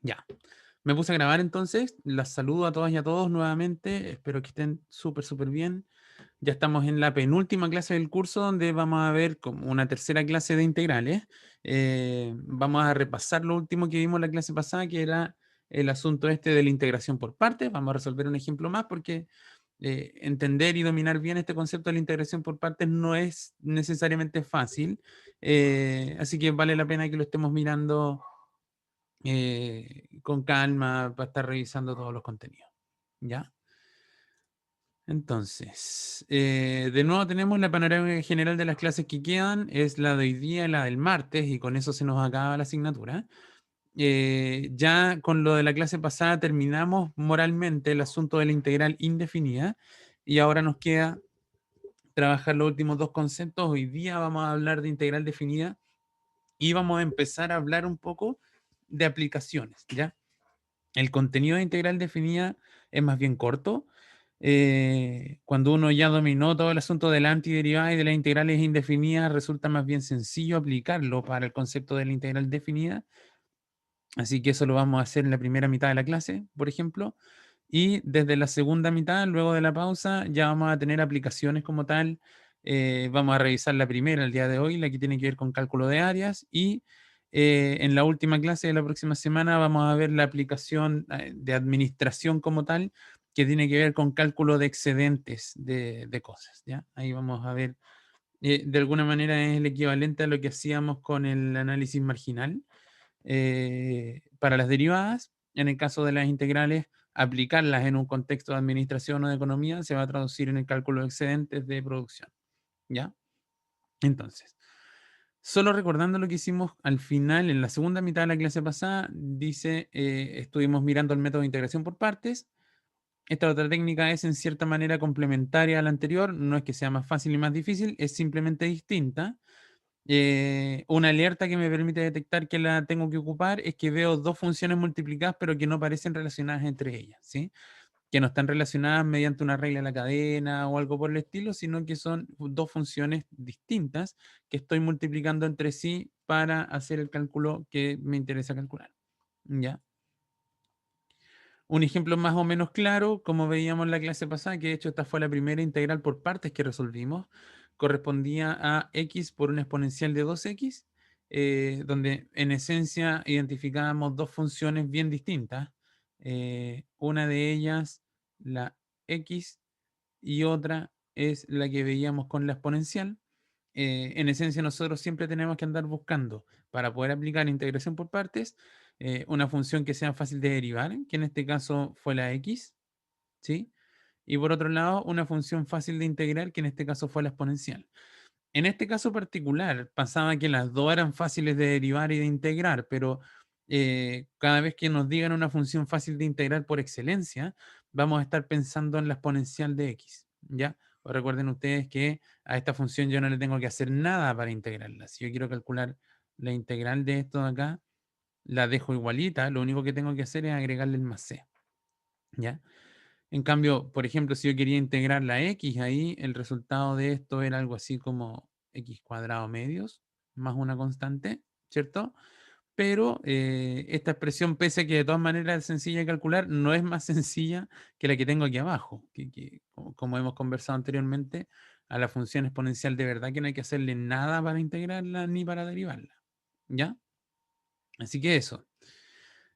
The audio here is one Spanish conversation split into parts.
Ya. Me puse a grabar entonces. Las saludo a todas y a todos nuevamente. Espero que estén súper, súper bien. Ya estamos en la penúltima clase del curso donde vamos a ver como una tercera clase de integrales. Vamos a repasar lo último que vimos la clase pasada, que era el asunto este de la integración por partes. Vamos a resolver un ejemplo más porque entender y dominar bien este concepto de la integración por partes no es necesariamente fácil. Así que vale la pena que lo estemos mirando con calma para estar revisando todos los contenidos. ¿Ya? Entonces, de nuevo tenemos la panorámica general de las clases que quedan, es la de hoy día y la del martes, y con eso se nos acaba la asignatura. Ya con lo de la clase pasada terminamos moralmente el asunto de la integral indefinida, y ahora nos queda trabajar los últimos dos conceptos. Hoy día vamos a hablar de integral definida y vamos a empezar a hablar un poco de aplicaciones, ¿ya? El contenido de integral definida es más bien corto. Cuando uno ya dominó todo el asunto de la antiderivada y de las integrales indefinidas, resulta más bien sencillo aplicarlo para el concepto de la integral definida. Así que eso lo vamos a hacer en la primera mitad de la clase, por ejemplo. Y desde la segunda mitad, luego de la pausa, ya vamos a tener aplicaciones como tal. Vamos a revisar la primera el día de hoy, la que tiene que ver con cálculo de áreas. Y en la última clase de la próxima semana vamos a ver la aplicación de administración como tal, que tiene que ver con cálculo de excedentes de cosas. ¿Ya? Ahí vamos a ver, de alguna manera es el equivalente a lo que hacíamos con el análisis marginal para las derivadas. En el caso de las integrales, aplicarlas en un contexto de administración o de economía se va a traducir en el cálculo de excedentes de producción. ¿Ya? Entonces, solo recordando lo que hicimos al final, en la segunda mitad de la clase pasada, dice, estuvimos mirando el método de integración por partes. Esta otra técnica es en cierta manera complementaria a la anterior, no es que sea más fácil y más difícil, es simplemente distinta. Una alerta que me permite detectar que la tengo que ocupar es que veo dos funciones multiplicadas pero que no parecen relacionadas entre ellas, ¿sí? Que no están relacionadas mediante una regla de la cadena o algo por el estilo, sino que son dos funciones distintas que estoy multiplicando entre sí para hacer el cálculo que me interesa calcular. ¿Ya? Un ejemplo más o menos claro, como veíamos en la clase pasada, que de hecho esta fue la primera integral por partes que resolvimos, correspondía a x por una exponencial de 2x, donde en esencia identificábamos dos funciones bien distintas. Una de ellas, la x, y otra es la que veíamos con la exponencial. En esencia, nosotros siempre tenemos que andar buscando para poder aplicar integración por partes una función que sea fácil de derivar, que en este caso fue la x, ¿sí? Y por otro lado, una función fácil de integrar, que en este caso fue la exponencial. En este caso particular, pasaba que las dos eran fáciles de derivar y de integrar, pero cada vez que nos digan una función fácil de integrar por excelencia, vamos a estar pensando en la exponencial de x, ¿ya? O recuerden ustedes que a esta función yo no le tengo que hacer nada para integrarla. Si yo quiero calcular la integral de esto de acá, la dejo igualita, lo único que tengo que hacer es agregarle el más c, ¿ya? En cambio, por ejemplo, si yo quería integrar la x ahí, el resultado de esto era algo así como x cuadrado medios más una constante, ¿cierto? Pero esta expresión, pese a que de todas maneras es sencilla de calcular, no es más sencilla que la que tengo aquí abajo, como hemos conversado anteriormente, a la función exponencial de verdad que no hay que hacerle nada para integrarla ni para derivarla, ¿ya? Así que eso.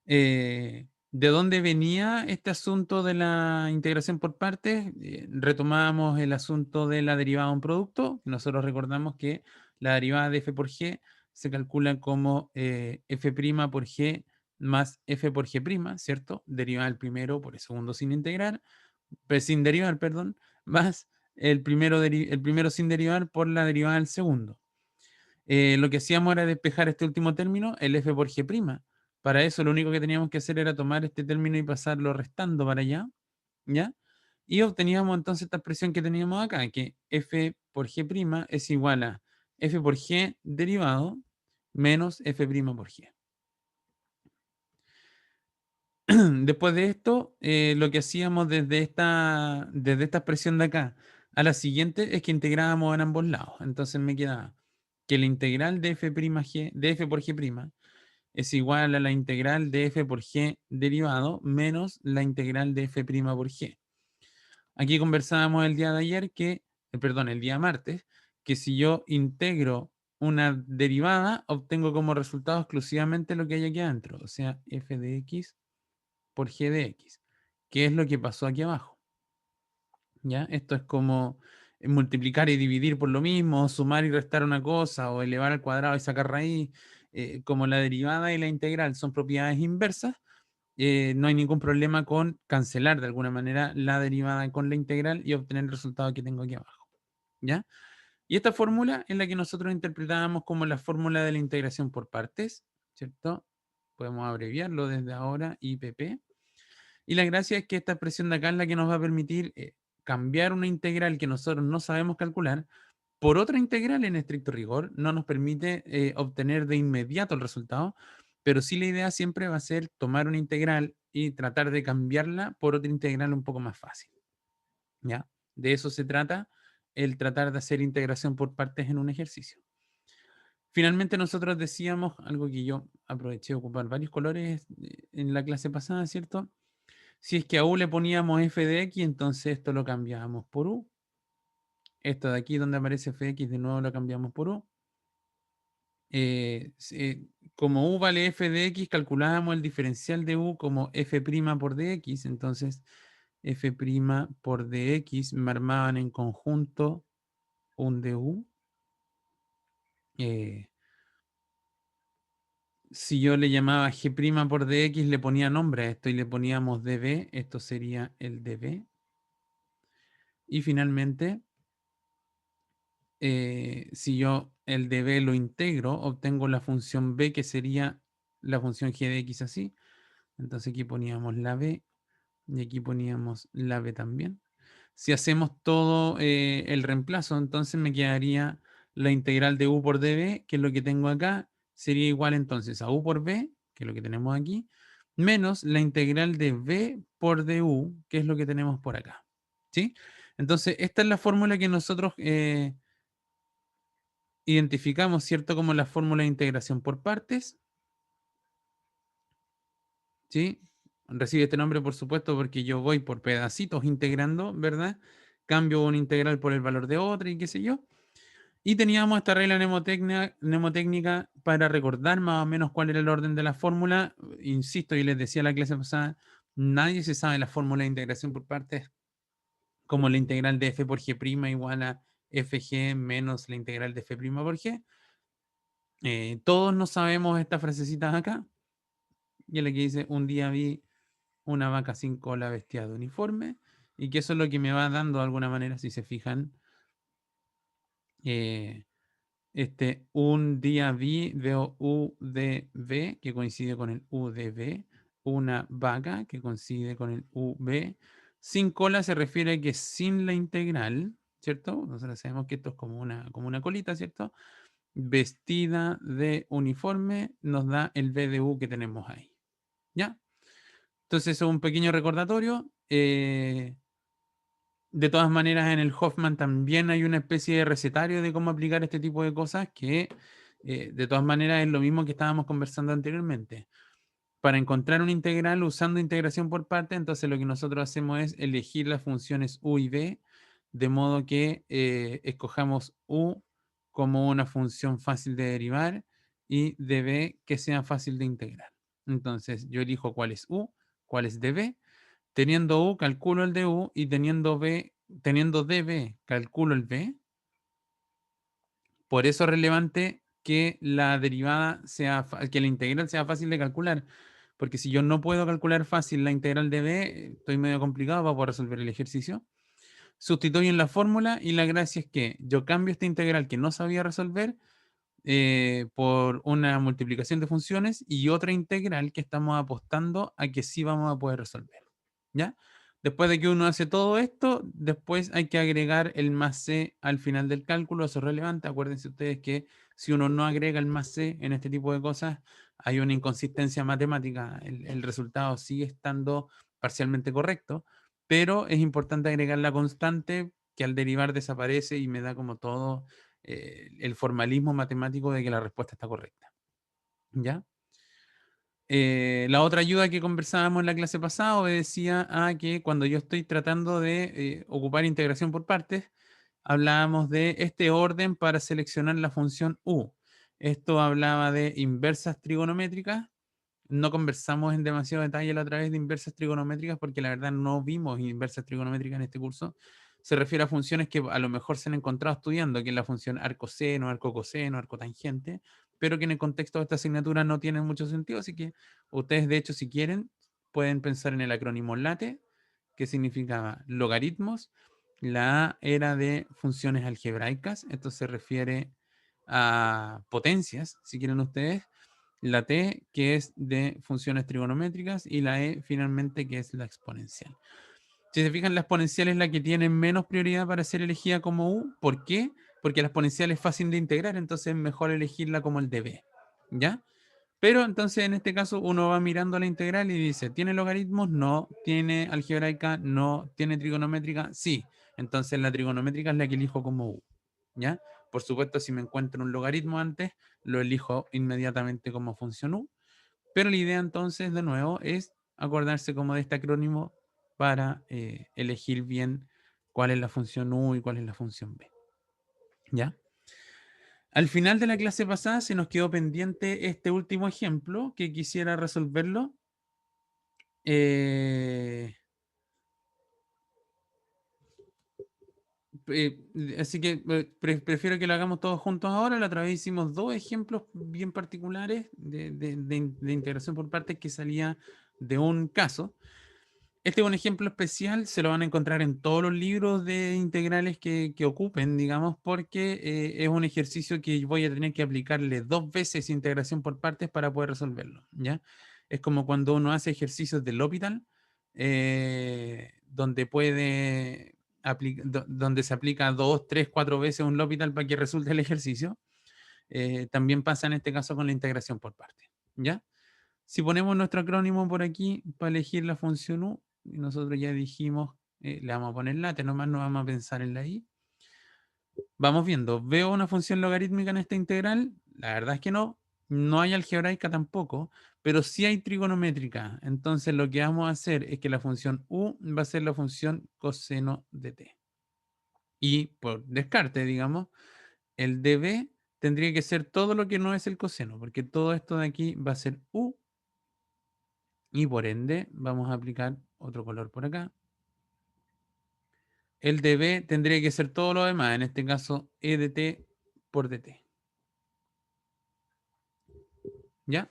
¿De dónde venía este asunto de la integración por partes? Retomábamos el asunto de la derivada de un producto. Nosotros recordamos que la derivada de f por g se calcula como f' por g más f por g', ¿cierto? Derivada del primero por el segundo sin integrar, sin derivar, perdón, más el primero sin derivar por la derivada del segundo. Lo que hacíamos era despejar este último término, el f por g'. Para eso lo único que teníamos que hacer era tomar este término y pasarlo restando para allá, ¿ya? Y obteníamos entonces esta expresión que teníamos acá, que f por g' es igual a f por g derivado menos f' por g. Después de esto, lo que hacíamos desde esta expresión de acá a la siguiente es que integrábamos en ambos lados. Entonces me quedaba que la integral de f', de f por g', es igual a la integral de f por g derivado menos la integral de f' por g. Aquí conversábamos el día de ayer perdón, el día martes, que si yo integro una derivada, obtengo como resultado exclusivamente lo que hay aquí adentro, o sea, f de x por g de x, que es lo que pasó aquí abajo. ¿Ya? Esto es como multiplicar y dividir por lo mismo, sumar y restar una cosa, o elevar al cuadrado y sacar raíz. Como la derivada y la integral son propiedades inversas, no hay ningún problema con cancelar de alguna manera la derivada con la integral y obtener el resultado que tengo aquí abajo. ¿Ya? Y esta fórmula es la que nosotros interpretábamos como la fórmula de la integración por partes, ¿cierto? Podemos abreviarlo desde ahora, IPP. Y la gracia es que esta expresión de acá es la que nos va a permitir cambiar una integral que nosotros no sabemos calcular por otra integral en estricto rigor. No nos permite obtener de inmediato el resultado, pero sí la idea siempre va a ser tomar una integral y tratar de cambiarla por otra integral un poco más fácil. ¿Ya? De eso se trata el tratar de hacer integración por partes en un ejercicio. Finalmente nosotros decíamos algo que yo aproveché de ocupar varios colores en la clase pasada, ¿cierto? Si es que a u le poníamos f de x, entonces esto lo cambiábamos por u. Esto de aquí donde aparece f de x, de nuevo lo cambiamos por u. Como u vale f de x, calculábamos el diferencial de u como f' por dx. Entonces, f' por dx me armaban en conjunto un du. Si yo le llamaba g' por dx, le ponía nombre a esto y le poníamos db. Esto sería el db. Y finalmente, si yo el de b lo integro, obtengo la función b, que sería la función g de x así. Entonces aquí poníamos la b y aquí poníamos la b también. Si hacemos todo el reemplazo, entonces me quedaría la integral de u por db, que es lo que tengo acá, sería igual entonces a u por b, que es lo que tenemos aquí, menos la integral de b por du, que es lo que tenemos por acá. ¿Sí? Entonces, esta es la fórmula que nosotros identificamos, ¿cierto? Como la fórmula de integración por partes, ¿sí? Recibe este nombre, por supuesto, porque yo voy por pedacitos integrando, ¿verdad? Cambio una integral por el valor de otra y qué sé yo. Y teníamos esta regla mnemotécnica para recordar más o menos cuál era el orden de la fórmula. Insisto, y les decía la clase pasada, nadie se sabe la fórmula de integración por partes como la integral de f por g' igual a fg menos la integral de f' por g. Todos no sabemos estas frasecitas acá. Y es la que dice, un día vi una vaca sin cola vestida de uniforme. Y que eso es lo que me va dando de alguna manera, si se fijan. eh, un día vi, veo u de v, que coincide con el u de v. Una vaca, que coincide con el u v. Sin cola se refiere a que sin la integral, ¿cierto? Nosotros sabemos que esto es como una colita, ¿cierto? Vestida de uniforme nos da el v de u que tenemos ahí. ¿Ya? Entonces, es un pequeño recordatorio. De todas maneras, en el Hoffman también hay una especie de recetario de cómo aplicar este tipo de cosas que, de todas maneras, es lo mismo que estábamos conversando anteriormente. Para encontrar una integral usando integración por parte, entonces lo que nosotros hacemos es elegir las funciones u y v, de modo que escojamos u como una función fácil de derivar y db que sea fácil de integrar. Entonces, yo elijo cuál es u, cuál es db. Teniendo u, calculo el de u, y teniendo db, calculo el v. Por eso es relevante que la derivada que la integral sea fácil de calcular. Porque si yo no puedo calcular fácil la integral de b, estoy medio complicado para poder resolver el ejercicio. Sustituyo en la fórmula y la gracia es que yo cambio esta integral que no sabía resolver por una multiplicación de funciones y otra integral que estamos apostando a que sí vamos a poder resolver. ¿Ya? Después de que uno hace todo esto, después hay que agregar el más c al final del cálculo. Eso es relevante. Acuérdense ustedes que si uno no agrega el más c en este tipo de cosas, hay una inconsistencia matemática. El resultado sigue estando parcialmente correcto, pero es importante agregar la constante que al derivar desaparece y me da como todo el formalismo matemático de que la respuesta está correcta. ¿Ya? La otra ayuda que conversábamos en la clase pasada obedecía a que cuando yo estoy tratando de ocupar integración por partes, hablábamos de este orden para seleccionar la función u. Esto hablaba de inversas trigonométricas. No conversamos en demasiado detalle la otra vez de inversas trigonométricas porque la verdad no vimos inversas trigonométricas en este curso. Se refiere a funciones que a lo mejor se han encontrado estudiando, que es la función arcoseno, arcocoseno, arcotangente, pero que en el contexto de esta asignatura no tienen mucho sentido, así que ustedes de hecho si quieren pueden pensar en el acrónimo LATE, que significaba logaritmos. La A era de funciones algebraicas, esto se refiere a potencias, si quieren ustedes, la t, que es de funciones trigonométricas, y la e, finalmente, que es la exponencial. Si se fijan, la exponencial es la que tiene menos prioridad para ser elegida como u. ¿Por qué? Porque la exponencial es fácil de integrar, entonces es mejor elegirla como el db. ¿Ya? Pero entonces en este caso uno va mirando la integral y dice, ¿tiene logaritmos? No. ¿Tiene algebraica? No. ¿Tiene trigonométrica? Sí. Entonces la trigonométrica es la que elijo como u. ¿Ya? Por supuesto, si me encuentro un logaritmo antes, lo elijo inmediatamente como función u. Pero la idea entonces, de nuevo, es acordarse como de este acrónimo para elegir bien cuál es la función u y cuál es la función b. ¿Ya? Al final de la clase pasada se nos quedó pendiente este último ejemplo que quisiera resolverlo. Eh, Así que prefiero que lo hagamos todos juntos ahora. La otra vez hicimos dos ejemplos bien particulares de integración por partes que salía de un caso. Este es un ejemplo especial, se lo van a encontrar en todos los libros de integrales que ocupen, digamos, porque es un ejercicio que voy a tener que aplicarle dos veces integración por partes para poder resolverlo, ¿ya? Es como cuando uno hace ejercicios del L'Hopital, donde donde se aplica dos, tres, cuatro veces un L'Hopital para que resulte el ejercicio. También pasa en este caso con la integración por partes, ¿ya? Si ponemos nuestro acrónimo por aquí para elegir la función u, y nosotros ya dijimos, le vamos a poner late, nomás no vamos a pensar en la i. Vamos viendo, ¿veo una función logarítmica en esta integral? La verdad es que no, no hay algebraica tampoco, pero sí hay trigonométrica. Entonces lo que vamos a hacer es que la función u va a ser la función coseno de t. Y por descarte, digamos, el db tendría que ser todo lo que no es el coseno, porque todo esto de aquí va a ser u. Y por ende, vamos a aplicar otro color por acá. El dB tendría que ser todo lo demás, en este caso E de t por dt. ¿Ya?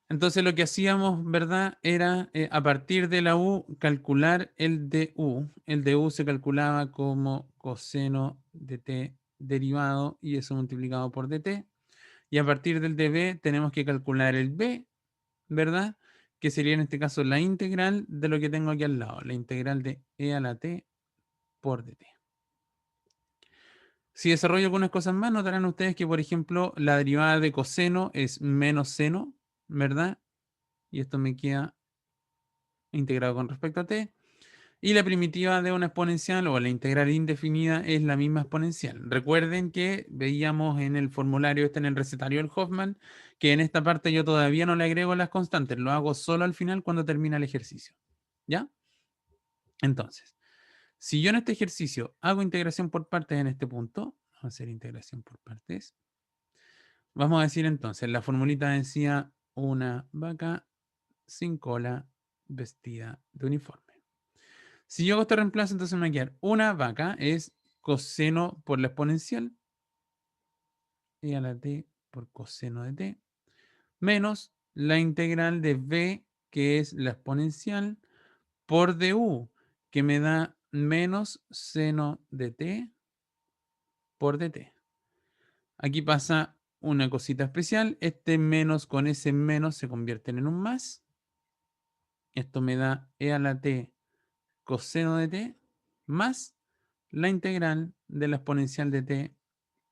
Entonces lo que hacíamos, ¿verdad? Era a partir de la U calcular el du. El du se calculaba como coseno de t derivado y eso multiplicado por dt. Y a partir del dB tenemos que calcular el b, ¿verdad? Que sería en este caso la integral de lo que tengo aquí al lado, la integral de e a la t por dt. Si desarrollo algunas cosas más, notarán ustedes que, por ejemplo, la derivada de coseno es menos seno, ¿verdad? Y esto me queda integrado con respecto a t. Y la primitiva de una exponencial o la integral indefinida es la misma exponencial. Recuerden que veíamos en el formulario, en el recetario del Hoffman, que en esta parte yo todavía no le agrego las constantes, lo hago solo al final cuando termina el ejercicio. ¿Ya? Entonces, si yo en este ejercicio hago integración por partes en este punto, vamos a hacer integración por partes. Vamos a decir entonces, la formulita decía una vaca sin cola vestida de uniforme. Si yo hago este reemplazo, entonces me va a quedar una vaca es coseno por la exponencial, e a la t por coseno de t, menos la integral de b, que es la exponencial, por du, que me da menos seno de t por dt. Aquí pasa una cosita especial. Este menos con ese menos se convierten en un más. Esto me da e a la t coseno de t más la integral de la exponencial de t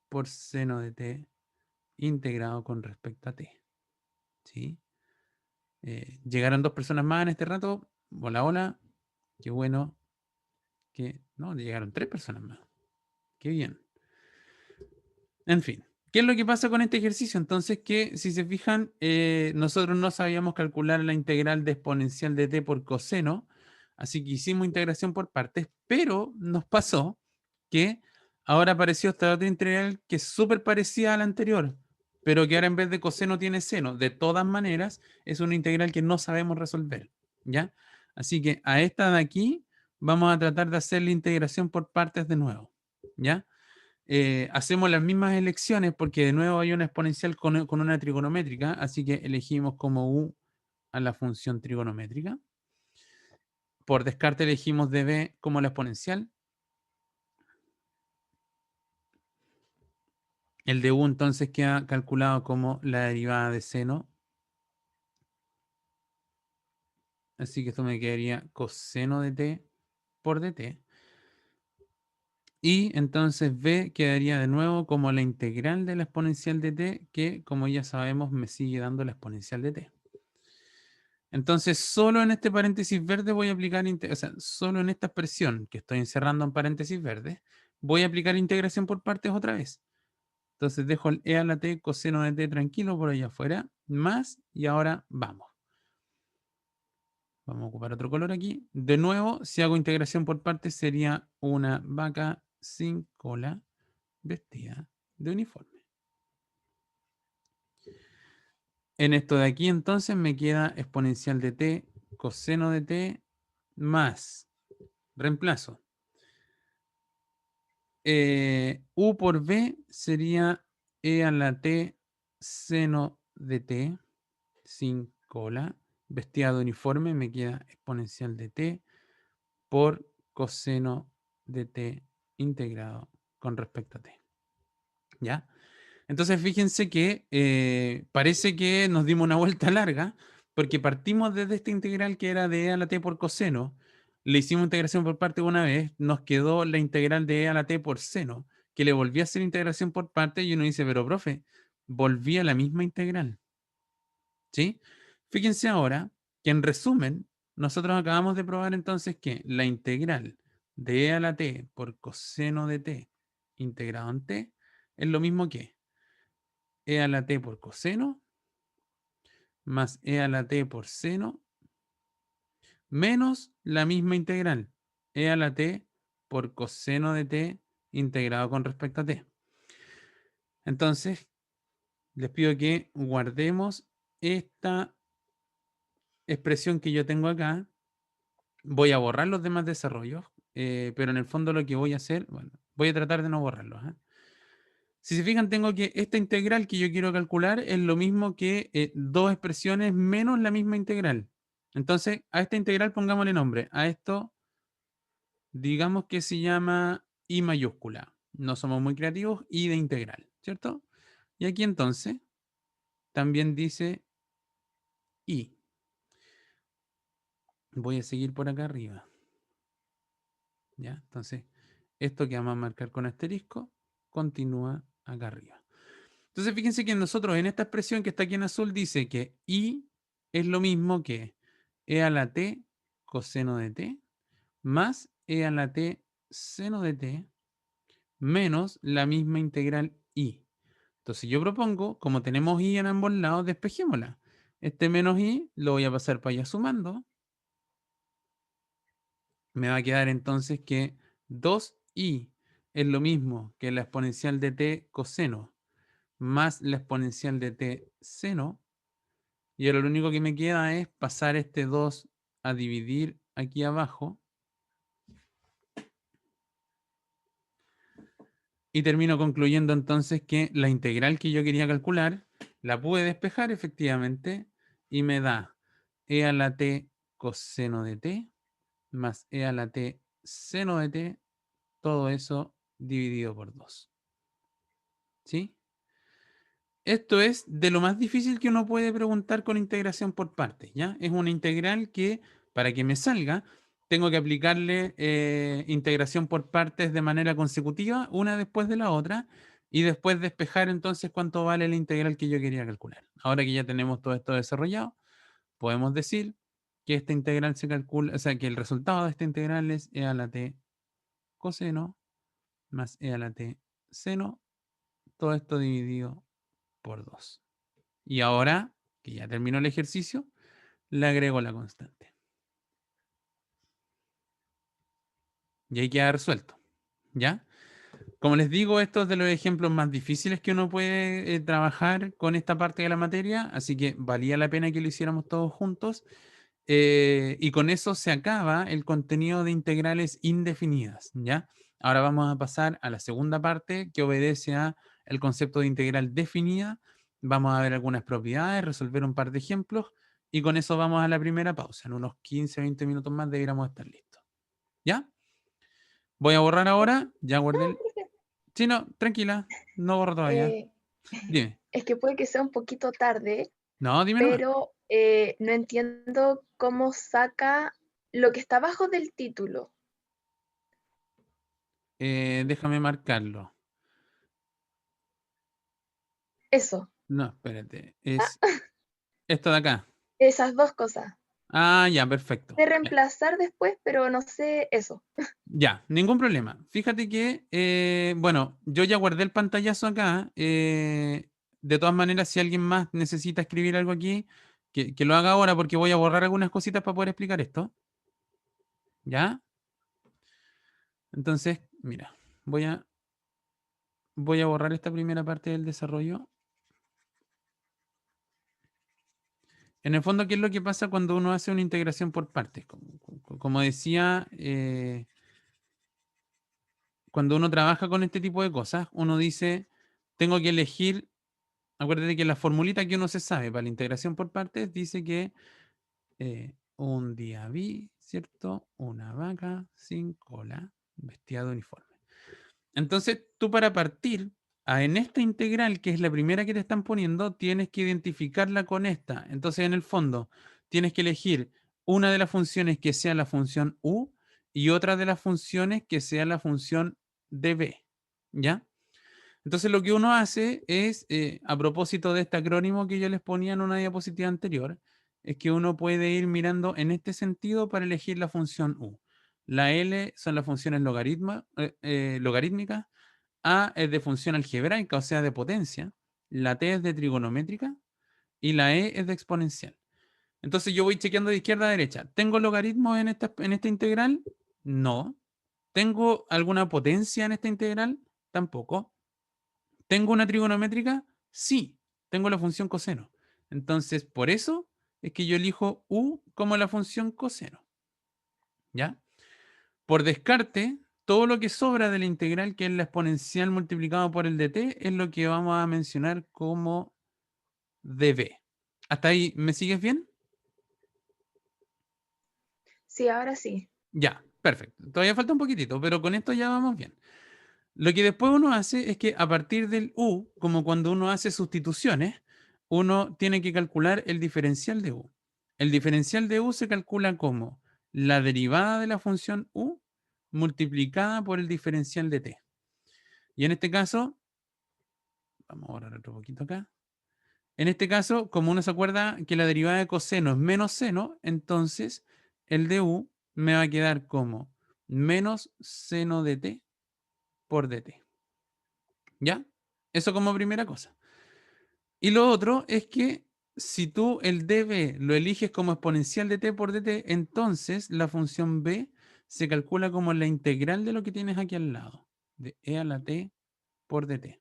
por seno de t integrado con respecto a t. ¿Sí? Llegaron dos personas más en este rato. Hola, hola. Qué bueno. Que no, llegaron tres personas más. Qué bien. En fin. ¿Qué es lo que pasa con este ejercicio? Entonces, que si se fijan, nosotros no sabíamos calcular la integral de exponencial de t por coseno, así que hicimos integración por partes, pero nos pasó que ahora apareció esta otra integral que es súper parecida a la anterior, pero que ahora en vez de coseno tiene seno. De todas maneras, es una integral que no sabemos resolver, ¿ya? Así que a esta de aquí vamos a tratar de hacer la integración por partes de nuevo, ¿ya? Hacemos las mismas elecciones porque de nuevo hay una exponencial con una trigonométrica, así que elegimos como u a la función trigonométrica. Por descarte elegimos db como la exponencial. El de u entonces queda calculado como la derivada de seno. Así que esto me quedaría coseno de t por dt. Y entonces b quedaría de nuevo como la integral de la exponencial de t, que como ya sabemos me sigue dando la exponencial de t. Entonces, solo en este paréntesis verde voy a aplicar, o sea, solo en esta expresión que estoy encerrando en paréntesis verde, voy a aplicar integración por partes otra vez. Entonces dejo el e a la t coseno de t tranquilo por allá afuera, más, y ahora vamos. Vamos a ocupar otro color aquí. De nuevo, si hago integración por partes, sería una vaca sin cola vestida de uniforme. En esto de aquí, entonces, me queda exponencial de t, coseno de t, más, reemplazo. U por B sería E a la T seno de T sin cola. Vestida de uniforme me queda exponencial de T por coseno de T integrado con respecto a T. ¿Ya? Entonces fíjense que parece que nos dimos una vuelta larga porque partimos desde esta integral que era de e a la t por coseno, le hicimos integración por parte una vez, nos quedó la integral de e a la t por seno, que le volví a hacer integración por parte y uno dice, pero profe, volví a la misma integral. ¿Sí? Fíjense ahora que en resumen, nosotros acabamos de probar entonces que la integral de e a la t por coseno de t integrado en t es lo mismo que e a la t por coseno más e a la t por seno menos la misma integral, e a la t por coseno de t integrado con respecto a t. Entonces, les pido que guardemos esta expresión que yo tengo acá. Voy a borrar los demás desarrollos, pero en el fondo lo que voy a hacer, bueno, voy a tratar de no borrarlos. Si se fijan, tengo que esta integral que yo quiero calcular es lo mismo que dos expresiones menos la misma integral. Entonces, a esta integral pongámosle nombre. A esto, digamos que se llama I mayúscula. No somos muy creativos, I de integral, ¿cierto? Y aquí entonces también dice I. Voy a seguir por acá arriba. ¿Ya? Entonces, esto que vamos a marcar con asterisco continúa acá arriba. Entonces, fíjense que nosotros en esta expresión que está aquí en azul dice que I es lo mismo que e a la t coseno de t más e a la t seno de t menos la misma integral I. Entonces yo propongo, como tenemos I en ambos lados, despejémosla. Este menos I lo voy a pasar para allá sumando. Me va a quedar entonces que 2i es lo mismo que la exponencial de t coseno más la exponencial de t seno. Y ahora lo único que me queda es pasar este 2 a dividir aquí abajo. Y termino concluyendo entonces que la integral que yo quería calcular la pude despejar efectivamente y me da e a la t coseno de t más e a la t seno de t, todo eso dividido por 2. ¿Sí? Esto es de lo más difícil que uno puede preguntar con integración por partes, ¿ya? Es una integral que, para que me salga, tengo que aplicarle integración por partes de manera consecutiva, una después de la otra, y después despejar entonces cuánto vale la integral que yo quería calcular. Ahora que ya tenemos todo esto desarrollado, podemos decir que esta integral se calcula, o sea, que el resultado de esta integral es e a la t coseno más e a la t seno todo esto dividido por 2. Y ahora, que ya terminó el ejercicio, le agrego la constante. Y ahí queda resuelto. ¿Ya? Como les digo, esto es de los ejemplos más difíciles que uno puede trabajar con esta parte de la materia, así que valía la pena que lo hiciéramos todos juntos. Y con eso se acaba el contenido de integrales indefinidas, ¿ya? Ahora vamos a pasar a la segunda parte que obedece a el concepto de integral definida. Vamos a ver algunas propiedades, resolver un par de ejemplos y con eso vamos a la primera pausa. En unos 15, 20 minutos más deberíamos estar listos. ¿Ya? Voy a borrar ahora. Ya guardé el... Sí, no, tranquila. No borro todavía. Eh, Dime. es que puede que sea un poquito tarde, No, dime nomás. pero no entiendo cómo saca lo que está abajo del título. Déjame marcarlo. Eso, No, espérate. ah, Es esto de acá. esas dos cosas. Ah, ya, perfecto. De Ya, reemplazar después, pero no sé eso. ya, ningún problema. Fíjate que, bueno, yo ya guardé el pantallazo acá. De todas maneras, si alguien más necesita escribir algo aquí, que lo haga ahora porque voy a borrar algunas cositas para poder explicar esto. ¿Ya? Entonces, mira, voy a borrar esta primera parte del desarrollo. En el fondo, ¿qué es lo que pasa cuando uno hace una integración por partes? Como decía, cuando uno trabaja con este tipo de cosas, uno dice, tengo que elegir, acuérdate que la formulita que uno se sabe para la integración por partes dice que un día vi, ¿cierto? Una vaca sin cola, vestida de uniforme. Entonces, tú para partir en esta integral, que es la primera que te están poniendo, tienes que identificarla con esta. Entonces, en el fondo, tienes que elegir una de las funciones que sea la función u y otra de las funciones que sea la función db. ¿Ya? Entonces, lo que uno hace es, a propósito de este acrónimo que yo les ponía en una diapositiva anterior, es que uno puede ir mirando en este sentido para elegir la función u. La L son las funciones logarítmicas, A es de función algebraica, o sea, de potencia, la T es de trigonométrica y la E es de exponencial. Entonces yo voy chequeando de izquierda a derecha. ¿Tengo logaritmos en esta integral? No. ¿Tengo alguna potencia en esta integral? Tampoco. ¿Tengo una trigonométrica? Sí. Tengo la función coseno. Entonces, por eso es que yo elijo U como la función coseno. ¿Ya? Por descarte, todo lo que sobra de la integral, que es la exponencial multiplicado por el dt, es lo que vamos a mencionar como db. ¿Hasta ahí me sigues bien? Sí, ahora sí. Ya, perfecto. Todavía falta un poquitito, pero con esto ya vamos bien. Lo que después uno hace es que a partir del u, como cuando uno hace sustituciones, uno tiene que calcular el diferencial de u. El diferencial de u se calcula como la derivada de la función u multiplicada por el diferencial de t. Y en este caso, vamos a borrar otro poquito acá. En este caso, como uno se acuerda que la derivada de coseno es menos seno, entonces el de u me va a quedar como menos seno de t por dt. ¿Ya? Eso como primera cosa. Y lo otro es que si tú el db lo eliges como exponencial de t por dt, entonces la función b se calcula como la integral de lo que tienes aquí al lado, de e a la t por dt.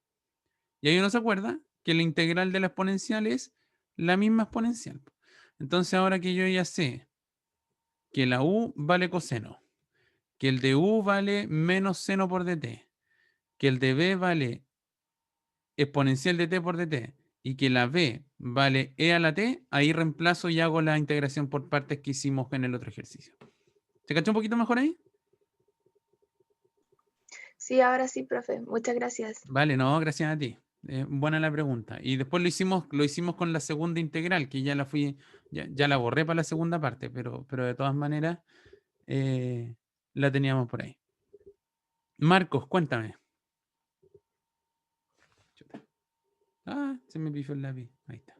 Y ahí uno se acuerda que la integral de la exponencial es la misma exponencial. Entonces ahora que yo ya sé que la u vale coseno, que el de u vale menos seno por dt, que el de b vale exponencial de t por dt y que la b vale e a la t, ahí reemplazo y hago la integración por partes que hicimos en el otro ejercicio. ¿Se cachó un poquito mejor ahí? Sí, ahora sí, profe. Muchas gracias. Vale, no, gracias a ti. Buena la pregunta. Y después lo hicimos con la segunda integral, que ya la borré para la segunda parte, pero de todas maneras eh, la teníamos por ahí. Marcos, cuéntame. Chuta. Ah, se me pifió el lápiz. Ahí está.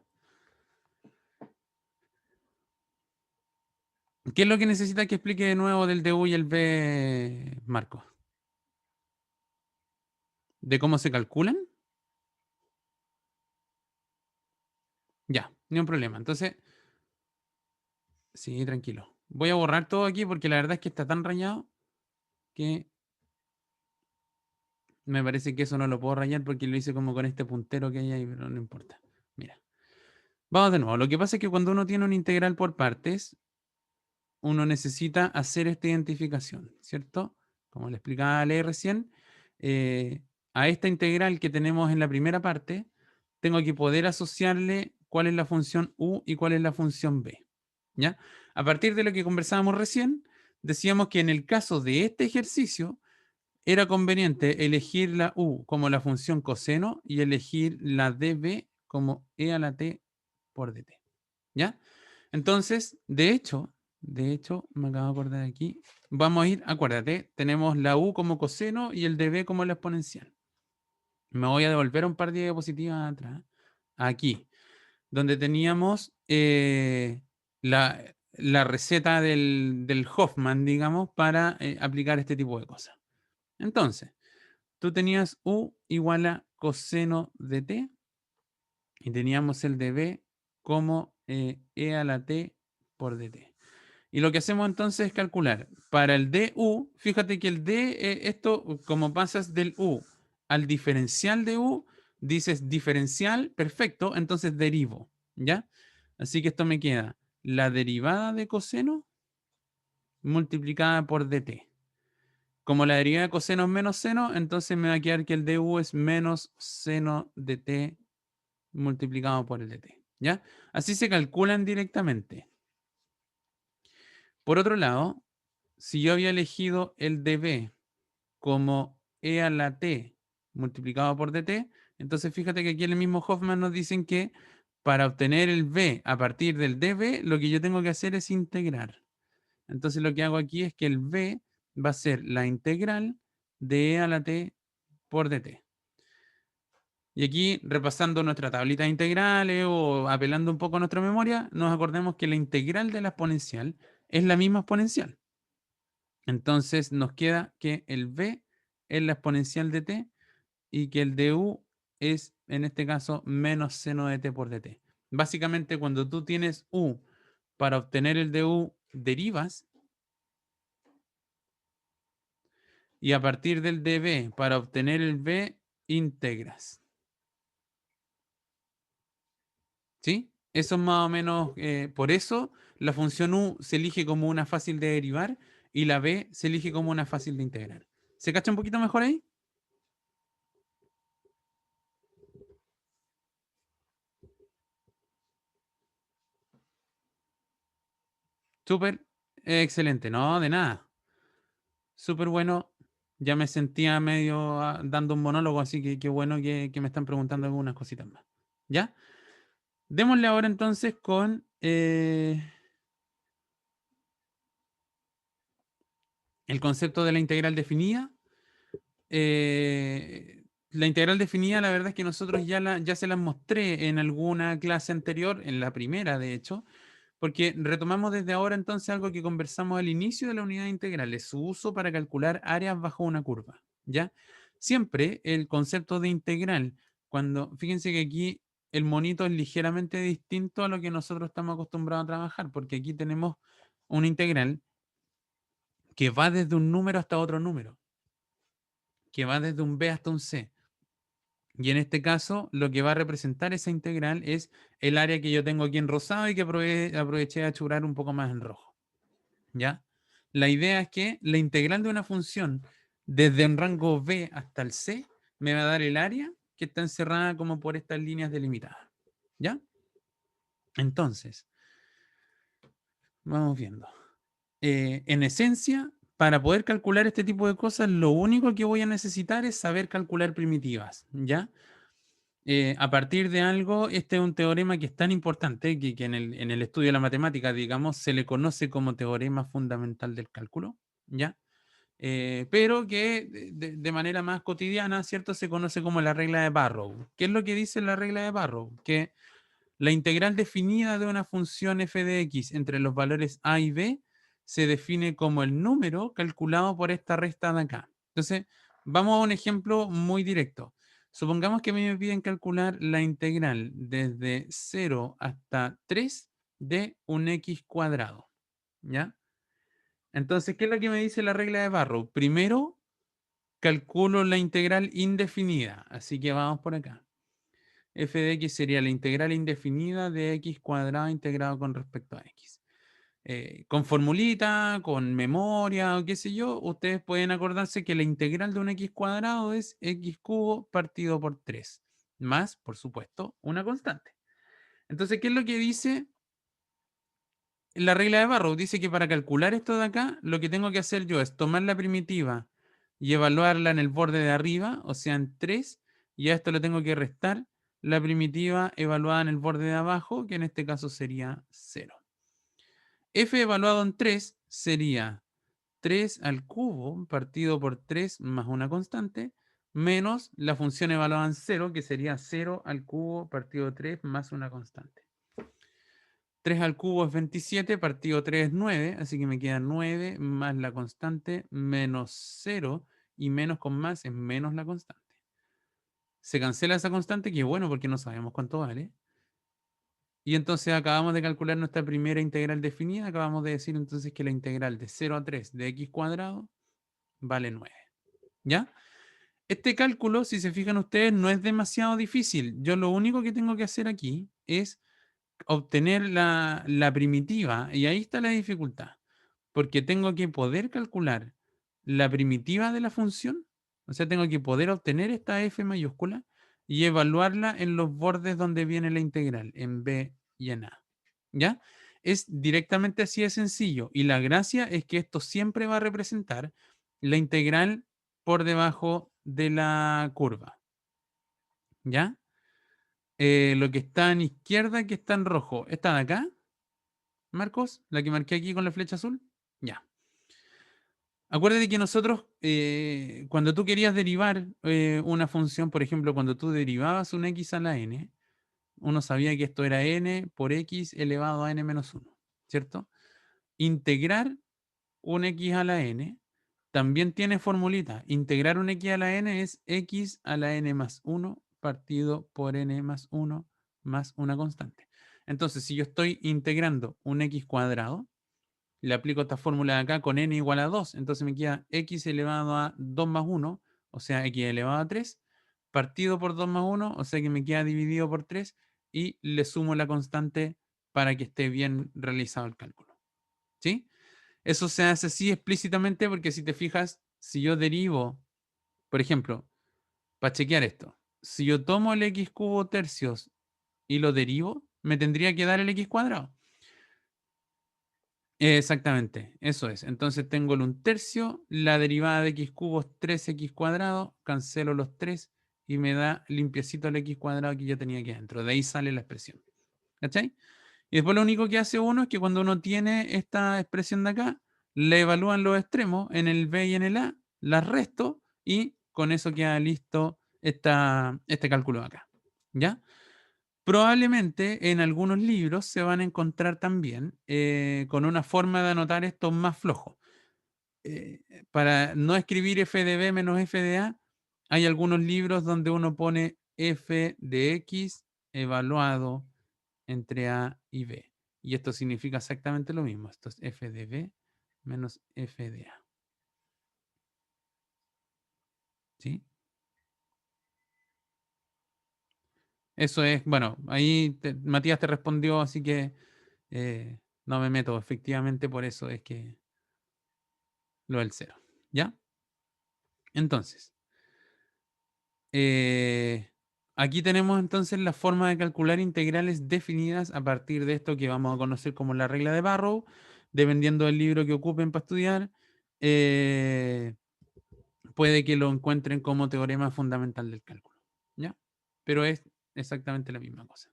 ¿Qué es lo que necesita que explique de nuevo del DU y el B, Marcos? ¿De cómo se calculan? Ni un problema. Entonces, sí, tranquilo. Voy a borrar todo aquí porque la verdad es que está tan rayado que me parece que eso no lo puedo rayar porque lo hice como con este puntero que hay ahí, pero no importa. Mira. Vamos de nuevo. Lo que pasa es que cuando uno tiene un integral por partes, uno necesita hacer esta identificación, ¿cierto? Como le explicaba Ale recién, a esta integral que tenemos en la primera parte, tengo que poder asociarle cuál es la función u y cuál es la función b. ¿Ya? A partir de lo que conversábamos recién, decíamos que en el caso de este ejercicio, era conveniente elegir la u como la función coseno y elegir la db como e a la t por dt. ¿Ya? Entonces, de hecho, me acabo de acordar aquí, vamos a ir, acuérdate, tenemos la u como coseno y el db como la exponencial. Me voy a devolver un par de diapositivas atrás, aquí, donde teníamos la receta del Hoffman, digamos, para aplicar este tipo de cosas. Entonces, tú tenías u igual a coseno de t y teníamos el db como e a la t por dt. Y lo que hacemos entonces es calcular para el du, fíjate que el d, esto como pasas del u al diferencial de u, dices diferencial, perfecto, entonces derivo, ¿ya? Así que esto me queda la derivada de coseno multiplicada por dt. Como la derivada de coseno es menos seno, entonces me va a quedar que el du es menos seno de t multiplicado por el dt, ¿ya? Así se calculan directamente. Por otro lado, si yo había elegido el db como e a la t multiplicado por dt, entonces fíjate que aquí en el mismo Hoffman nos dicen que para obtener el b a partir del db, lo que yo tengo que hacer es integrar. Entonces lo que hago aquí es que el b va a ser la integral de e a la t por dt. Y aquí, repasando nuestra tablita de integrales o apelando un poco a nuestra memoria, nos acordemos que la integral de la exponencial es la misma exponencial. Entonces nos queda que el b es la exponencial de t y que el du es, en este caso, menos seno de t por dt. Básicamente, cuando tú tienes u para obtener el du, derivas, y a partir del db para obtener el b, integras. ¿Sí? Eso es más o menos, por eso la función u se elige como una fácil de derivar y la b se elige como una fácil de integrar. ¿Se cacha un poquito mejor ahí? Súper, excelente, no, de nada. Súper bueno. Ya me sentía medio dando un monólogo, así que qué bueno que me están preguntando algunas cositas más. ¿Ya? Démosle ahora entonces con el concepto de la integral definida. La integral definida, la verdad es que nosotros ya se las mostré en alguna clase anterior, en la primera de hecho, porque retomamos desde ahora entonces algo que conversamos al inicio de la unidad de integrales, su uso para calcular áreas bajo una curva, ¿ya? Siempre el concepto de integral, cuando, fíjense que aquí el monito es ligeramente distinto a lo que nosotros estamos acostumbrados a trabajar, porque aquí tenemos una integral que va desde un número hasta otro número, que va desde un b hasta un c. Y en este caso, lo que va a representar esa integral es el área que yo tengo aquí en rosado y que aproveché de achurar un poco más en rojo. ¿Ya? La idea es que la integral de una función desde un rango b hasta el c me va a dar el área que está encerrada como por estas líneas delimitadas. ¿Ya? Entonces, vamos viendo. En esencia, para poder calcular este tipo de cosas, lo único que voy a necesitar es saber calcular primitivas. ¿Ya? A partir de algo, este es un teorema que es tan importante que en el estudio de la matemática, digamos, se le conoce como teorema fundamental del cálculo, ¿ya? Pero que de manera más cotidiana, ¿cierto? Se conoce como la regla de Barrow. ¿Qué es lo que dice la regla de Barrow? Que la integral definida de una función f de x entre los valores a y b se define como el número calculado por esta resta de acá. Entonces, vamos a un ejemplo muy directo. Supongamos que a mí me piden calcular la integral desde 0 hasta 3 de un x cuadrado, ¿ya? Entonces, ¿qué es lo que me dice la regla de Barrow? Primero, calculo la integral indefinida, así que vamos por acá. F de x sería la integral indefinida de x cuadrado integrado con respecto a x. Con formulita, con memoria o qué sé yo, ustedes pueden acordarse que la integral de un x cuadrado es x cubo partido por 3, más, por supuesto, una constante. Entonces, ¿qué es lo que dice la regla de Barrow? Dice que para calcular esto de acá, lo que tengo que hacer yo es tomar la primitiva y evaluarla en el borde de arriba, o sea, en 3, y a esto le tengo que restar la primitiva evaluada en el borde de abajo, que en este caso sería 0. F evaluado en 3 sería 3 al cubo partido por 3 más una constante, menos la función evaluada en 0, que sería 0 al cubo partido por 3 más una constante. 3 al cubo es 27, partido 3 es 9, así que me queda 9 más la constante menos 0, y menos con más es menos la constante. Se cancela esa constante, que es bueno porque no sabemos cuánto vale. Y entonces acabamos de calcular nuestra primera integral definida. Acabamos de decir entonces que la integral de 0 a 3 de x cuadrado vale 9. ¿Ya? Este cálculo, si se fijan ustedes, no es demasiado difícil. Yo lo único que tengo que hacer aquí es obtener la primitiva, y ahí está la dificultad, porque tengo que poder calcular la primitiva de la función, o sea, tengo que poder obtener esta f mayúscula y evaluarla en los bordes donde viene la integral, en b y en a. ¿Ya? Es directamente así de sencillo, y la gracia es que esto siempre va a representar la integral por debajo de la curva. ¿Ya? Lo que está en izquierda, que está en rojo, ¿está de acá, Marcos? ¿La que marqué aquí con la flecha azul? Ya. Acuérdate que nosotros, cuando tú querías derivar una función, por ejemplo, cuando tú derivabas un x a la n, uno sabía que esto era n por x elevado a n menos 1, ¿cierto? Integrar un x a la n también tiene formulita. Integrar un x a la n es x a la n más 1 partido por n más 1 más una constante. Entonces, si yo estoy integrando un x cuadrado, le aplico esta fórmula de acá con n igual a 2, entonces me queda x elevado a 2 más 1, o sea, x elevado a 3, partido por 2 más 1, o sea que me queda dividido por 3, y le sumo la constante para que esté bien realizado el cálculo. ¿Sí? Eso se hace así explícitamente porque si te fijas, si yo derivo, por ejemplo, para chequear esto, si yo tomo el x cubo tercios y lo derivo, me tendría que dar el x cuadrado. Exactamente, eso es. Entonces tengo el 1/3, la derivada de x cubo es 3x cuadrado, cancelo los 3 y me da limpiecito el x cuadrado que yo tenía aquí adentro. De ahí sale la expresión. ¿Cachai? Y después lo único que hace uno es que cuando uno tiene esta expresión de acá, le evalúan los extremos en el b y en el a, las resto y con eso queda listo este cálculo de acá. ¿Ya? Probablemente en algunos libros se van a encontrar también con una forma de anotar esto más flojo. Para no escribir f de b menos f de a, hay algunos libros donde uno pone f de x evaluado entre a y b. Y esto significa exactamente lo mismo. Esto es f de b menos f de a. ¿Sí? Eso es, bueno, ahí Matías te respondió, así que no me meto. Efectivamente, por eso es que lo del cero. ¿Ya? Entonces, eh, aquí tenemos entonces la forma de calcular integrales definidas a partir de esto que vamos a conocer como la regla de Barrow, dependiendo del libro que ocupen para estudiar. Puede que lo encuentren como teorema fundamental del cálculo. ¿Ya? Pero es exactamente la misma cosa.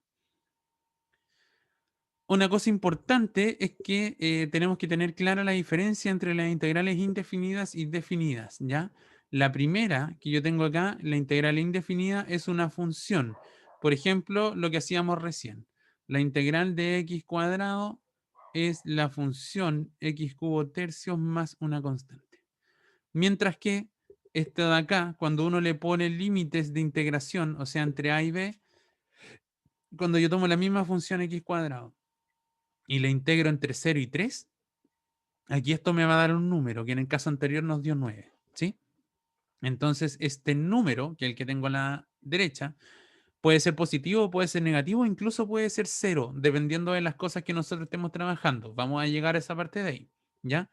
Una cosa importante es que tenemos que tener clara la diferencia entre las integrales indefinidas y definidas, ¿ya? La primera que yo tengo acá, la integral indefinida, es una función. Por ejemplo, lo que hacíamos recién. La integral de x cuadrado es la función x cubo tercios más una constante. Mientras que esto de acá, cuando uno le pone límites de integración, o sea, entre A y B, cuando yo tomo la misma función x cuadrado y la integro entre 0 y 3, aquí esto me va a dar un número que en el caso anterior nos dio 9, ¿sí? Entonces, este número, que es el que tengo a la derecha, puede ser positivo, puede ser negativo, incluso puede ser cero, dependiendo de las cosas que nosotros estemos trabajando. Vamos a llegar a esa parte de ahí, ¿ya?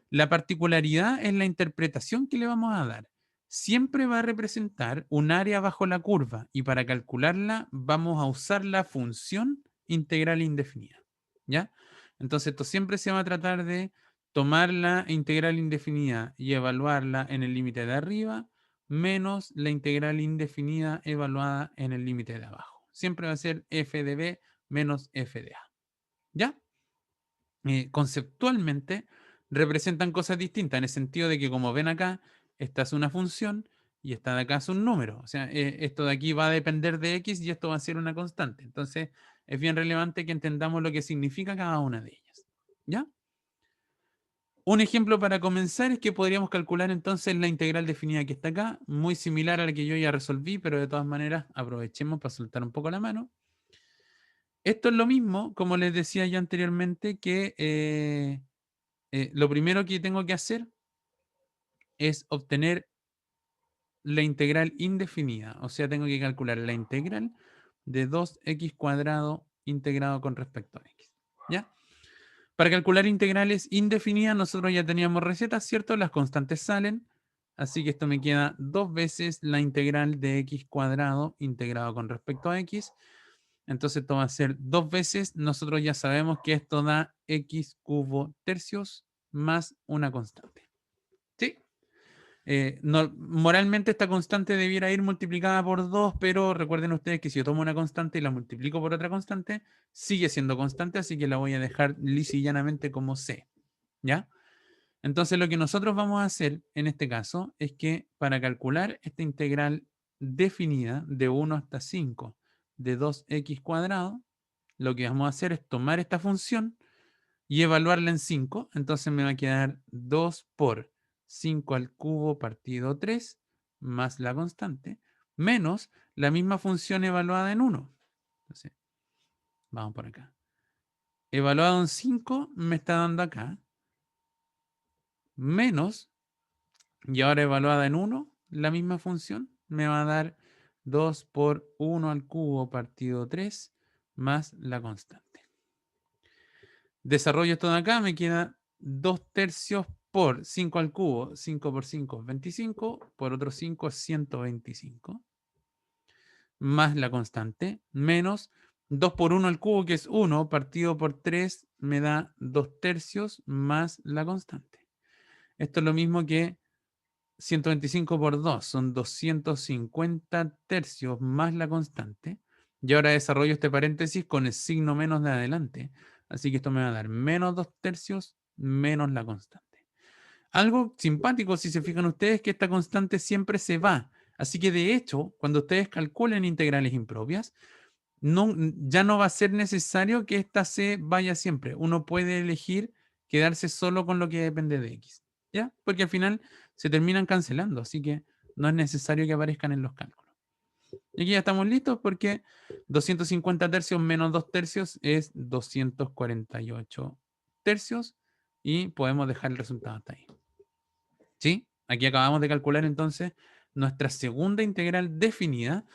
La particularidad es la interpretación que le vamos a dar. Siempre va a representar un área bajo la curva y para calcularla vamos a usar la función integral indefinida, ¿ya? Entonces esto siempre se va a tratar de tomar la integral indefinida y evaluarla en el límite de arriba menos la integral indefinida evaluada en el límite de abajo. Siempre va a ser f de b menos f de a, ¿ya? Conceptualmente representan cosas distintas en el sentido de que, como ven acá, esta es una función y esta de acá es un número. O sea, esto de aquí va a depender de x y esto va a ser una constante. Entonces, es bien relevante que entendamos lo que significa cada una de ellas. ¿Ya? Un ejemplo para comenzar es que podríamos calcular entonces la integral definida que está acá, muy similar a la que yo ya resolví, pero de todas maneras aprovechemos para soltar un poco la mano. Esto es lo mismo, como les decía ya anteriormente, que lo primero que tengo que hacer es obtener la integral indefinida. O sea, tengo que calcular la integral de 2x cuadrado integrado con respecto a x. ¿Ya? Para calcular integrales indefinidas, nosotros ya teníamos recetas, ¿cierto? Las constantes salen. Así que esto me queda dos veces la integral de x cuadrado integrado con respecto a x. Entonces esto va a ser dos veces. Nosotros ya sabemos que esto da x cubo tercios más una constante. ¿Sí? Moralmente esta constante debiera ir multiplicada por 2, pero recuerden ustedes que si yo tomo una constante y la multiplico por otra constante, sigue siendo constante, así que la voy a dejar lisa y llanamente como c. ¿Ya? Entonces lo que nosotros vamos a hacer en este caso es que para calcular esta integral definida de 1 hasta 5 de 2x cuadrado, lo que vamos a hacer es tomar esta función y evaluarla en 5, entonces me va a quedar 2 por 5 al cubo partido 3 más la constante, menos la misma función evaluada en 1. Entonces, vamos por acá. Evaluado en 5 me está dando acá, menos, y ahora evaluada en 1, la misma función me va a dar 2 por 1 al cubo partido 3 más la constante. Desarrollo esto de acá, me queda 2 tercios por 5 al cubo. 5 por 5 es 25, por otro 5 es 125, más la constante, menos 2 por 1 al cubo, que es 1, partido por 3 me da 2 tercios más la constante. Esto es lo mismo que 125 por 2, son 250 tercios más la constante. Y ahora desarrollo este paréntesis con el signo menos de adelante. Así que esto me va a dar menos 2 tercios menos la constante. Algo simpático, si se fijan ustedes, que esta constante siempre se va. Así que de hecho, cuando ustedes calculen integrales impropias, ya no va a ser necesario que esta se vaya siempre. Uno puede elegir quedarse solo con lo que depende de x. ¿Ya? Porque al final se terminan cancelando, así que no es necesario que aparezcan en los cálculos. Y aquí ya estamos listos porque 250 tercios menos 2 tercios es 248 tercios y podemos dejar el resultado hasta ahí. ¿Sí? Aquí acabamos de calcular entonces nuestra segunda integral definida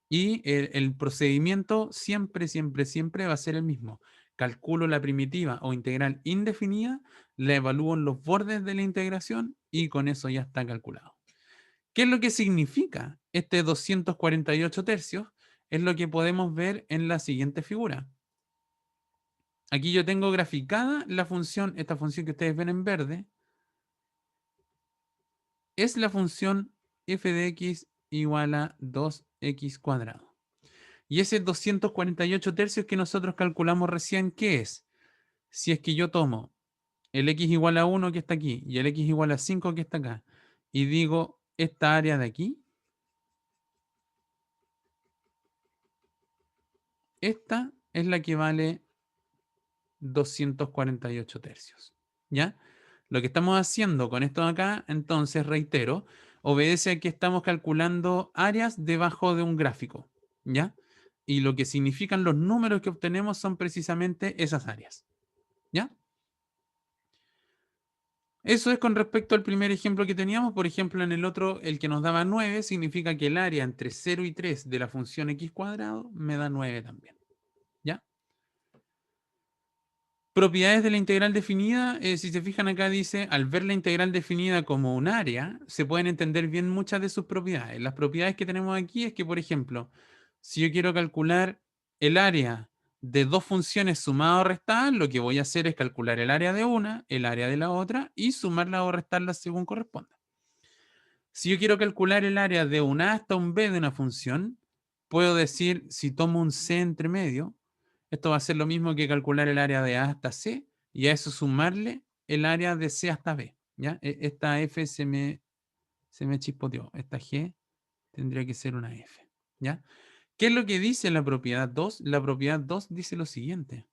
y el procedimiento siempre, siempre, siempre va a ser el mismo. Calculo la primitiva o integral indefinida, la evalúo en los bordes de la integración y con eso ya está calculado. ¿Qué es lo que significa este 248 tercios? Es lo que podemos ver en la siguiente figura. Aquí yo tengo graficada la función, esta función que ustedes ven en verde, es la función f de x igual a 2x cuadrado. Y ese 248 tercios que nosotros calculamos recién, ¿qué es? Si es que yo tomo el x igual a 1 que está aquí y el x igual a 5 que está acá, y digo esta área de aquí, esta es la que vale 248 tercios. ¿Ya? Lo que estamos haciendo con esto de acá, entonces, reitero, Obedece a que estamos calculando áreas debajo de un gráfico, ¿ya? Y lo que significan los números que obtenemos son precisamente esas áreas, ¿ya? Eso es con respecto al primer ejemplo que teníamos. Por ejemplo, en el otro, el que nos daba 9 significa que el área entre 0 y 3 de la función x cuadrado me da 9 también, ¿ya? Propiedades de la integral definida, si se fijan acá dice, al ver la integral definida como un área, se pueden entender bien muchas de sus propiedades. Las propiedades que tenemos aquí es que, por ejemplo, si yo quiero calcular el área de dos funciones sumadas o restadas, lo que voy a hacer es calcular el área de una, el área de la otra y sumarla o restarla según corresponda. Si yo quiero calcular el área de un A hasta un B de una función, puedo decir, si tomo un C entre medio, esto va a ser lo mismo que calcular el área de A hasta C y a eso sumarle el área de C hasta B. ¿Ya? Esta F se me chispoteó. Esta G tendría que ser una F. ¿Ya? ¿Qué es lo que dice la propiedad 2? La propiedad 2 dice lo siguiente.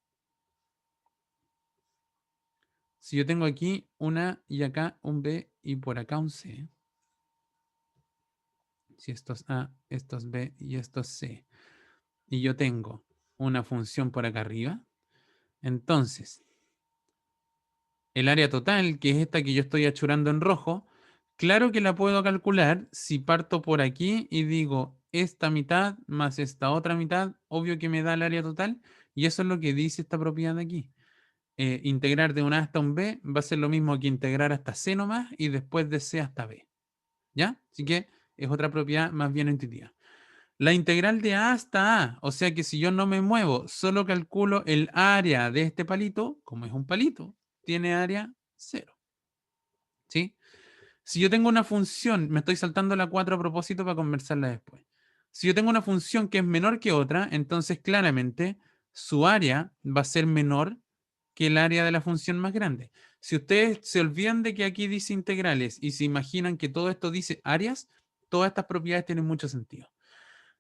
Si yo tengo aquí una y acá un B y por acá un C, si esto es A, esto es B y esto es C, y yo tengo una función por acá arriba, entonces el área total, que es esta que yo estoy achurando en rojo, claro que la puedo calcular si parto por aquí y digo esta mitad más esta otra mitad, obvio que me da el área total, y eso es lo que dice esta propiedad de aquí. Integrar de un A hasta un B va a ser lo mismo que integrar hasta C nomás y después de C hasta B. ¿Ya? Así que es otra propiedad más bien intuitiva. La integral de A hasta A, o sea que si yo no me muevo, solo calculo el área de este palito, como es un palito, tiene área 0. ¿Sí? Si yo tengo una función, me estoy saltando la 4 a propósito para conversarla después. Si yo tengo una función que es menor que otra, entonces claramente su área va a ser menor que el área de la función más grande. Si ustedes se olvidan de que aquí dice integrales y se imaginan que todo esto dice áreas, todas estas propiedades tienen mucho sentido.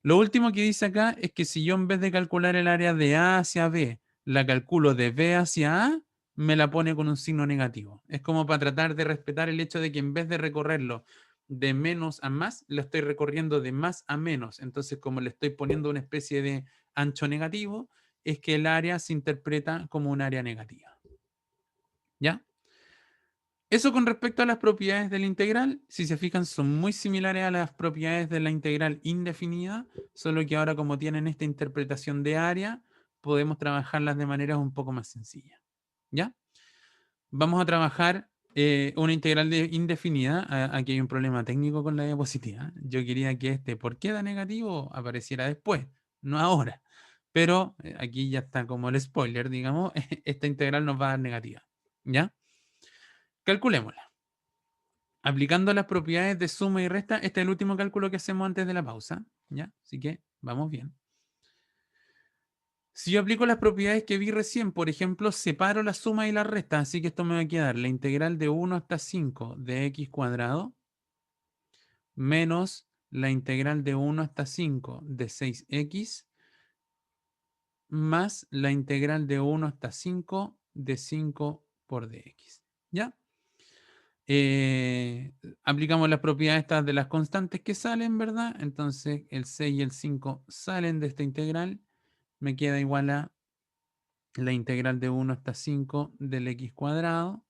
Lo último que dice acá es que si yo en vez de calcular el área de A hacia B, la calculo de B hacia A, me la pone con un signo negativo. Es como para tratar de respetar el hecho de que en vez de recorrerlo de menos a más, lo estoy recorriendo de más a menos. Entonces, como le estoy poniendo una especie de ancho negativo, es que el área se interpreta como un área negativa. ¿Ya? Eso con respecto a las propiedades de la integral, si se fijan, son muy similares a las propiedades de la integral indefinida, solo que ahora como tienen esta interpretación de área, podemos trabajarlas de manera un poco más sencilla. ¿Ya? Vamos a trabajar una integral indefinida. Aquí hay un problema técnico con la diapositiva. Yo quería que este por qué da negativo apareciera después, no ahora. Pero aquí ya está como el spoiler, digamos, esta integral nos va a dar negativa. ¿Ya? Calculémosla. Aplicando las propiedades de suma y resta, este es el último cálculo que hacemos antes de la pausa, ¿ya? Así que vamos bien. Si yo aplico las propiedades que vi recién, por ejemplo, separo la suma y la resta, así que esto me va a quedar la integral de 1 hasta 5 de x cuadrado menos la integral de 1 hasta 5 de 6x más la integral de 1 hasta 5 de 5 por dx. ¿Ya? Aplicamos las propiedades estas de las constantes que salen, ¿verdad? Entonces el 6 y el 5 salen de esta integral. Me queda igual a la integral de 1 hasta 5 del x cuadrado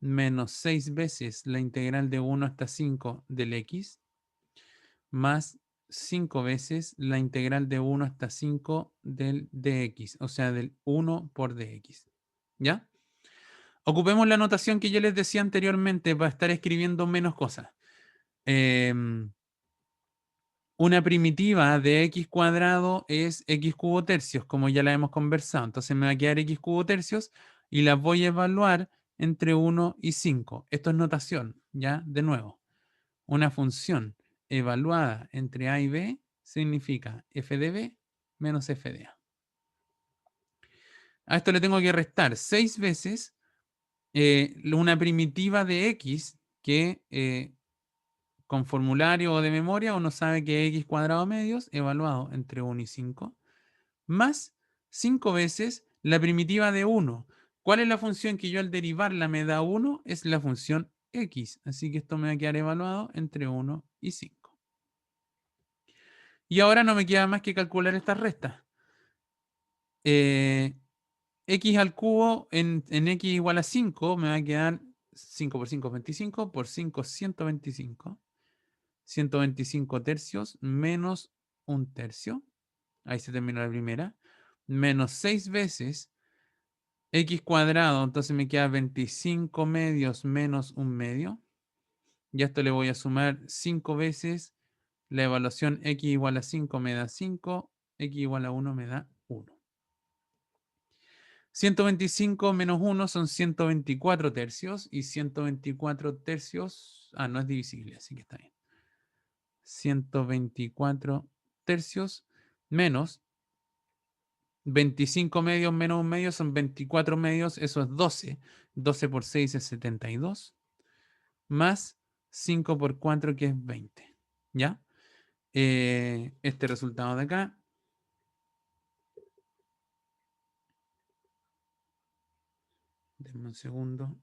menos 6 veces la integral de 1 hasta 5 del x más 5 veces la integral de 1 hasta 5 del dx, o sea, del 1 por dx. ¿Ya? Ocupemos la notación que yo les decía anteriormente para estar escribiendo menos cosas. Una primitiva de x cuadrado es x cubo tercios, como ya la hemos conversado. Entonces me va a quedar x cubo tercios y las voy a evaluar entre 1 y 5. Esto es notación, ¿ya? De nuevo, una función evaluada entre a y b significa f de b menos f de a. A esto le tengo que restar 6 veces una primitiva de x que con formulario o de memoria uno sabe que x cuadrado medios evaluado entre 1 y 5 más 5 veces la primitiva de 1. ¿Cuál es la función que yo al derivarla me da 1? Es la función x. Así que esto me va a quedar evaluado entre 1 y 5. Y ahora no me queda más que calcular estas restas. X al cubo en x igual a 5 me va a quedar 5 por 5 es 25, por 5 125. 125 tercios menos un tercio. Ahí se termina la primera. Menos 6 veces x cuadrado. Entonces me queda 25 medios menos un medio. Y a esto le voy a sumar 5 veces la evaluación x igual a 5 me da 5. X igual a 1 me da 1. 125 menos 1 son 124 tercios. Y 124 tercios... Ah, no es divisible, así que está bien. 124 tercios menos 25 medios menos un medio son 24 medios, eso es 12. 12 por 6 es 72. Más 5 por 4 que es 20. ¿Ya? Este resultado de acá. Denme un segundo.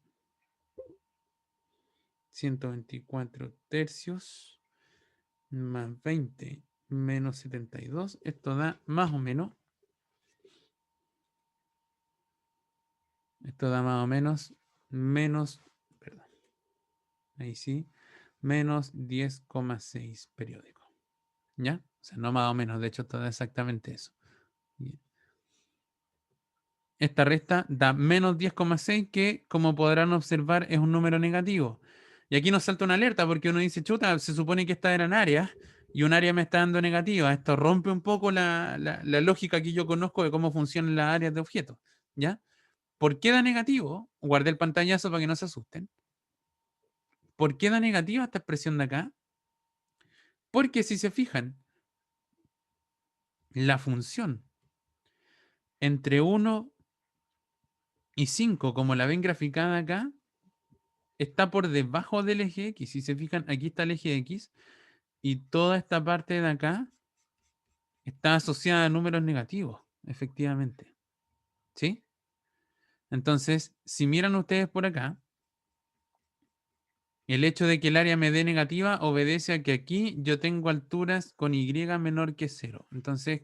124 tercios más 20 menos 72. Esto da más o menos. Esto da más o menos menos, perdón, ahí sí, menos 10,6 periódico. ¿Ya? O sea, no más o menos, de hecho, esto da exactamente eso. Bien. Esta resta da menos 10,6 que, como podrán observar, es un número negativo. Y aquí nos salta una alerta porque uno dice, chuta, se supone que estas eran áreas y un área me está dando negativa. Esto rompe un poco la lógica que yo conozco de cómo funcionan las áreas de objetos. ¿Ya? ¿Por qué da negativo? Guardé el pantallazo para que no se asusten. ¿Por qué da negativa esta expresión de acá? Porque si se fijan, la función entre 1 y 5, como la ven graficada acá, está por debajo del eje X. Si se fijan, aquí está el eje X y toda esta parte de acá está asociada a números negativos, efectivamente. ¿Sí? Entonces, si miran ustedes por acá, el hecho de que el área me dé negativa obedece a que aquí yo tengo alturas con y menor que 0. Entonces,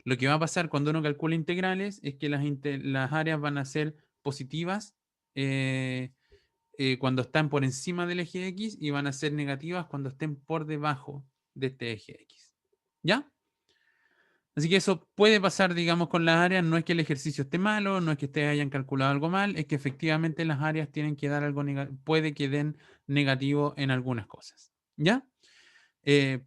lo que va a pasar cuando uno calcula integrales es que las áreas van a ser positivas eh, cuando están por encima del eje X y van a ser negativas cuando estén por debajo de este eje X. ¿Ya? Así que eso puede pasar, digamos, con las áreas. No es que el ejercicio esté malo, no es que ustedes hayan calculado algo mal, es que efectivamente las áreas tienen que dar algo negativo, puede que den negativo en algunas cosas. ¿Ya?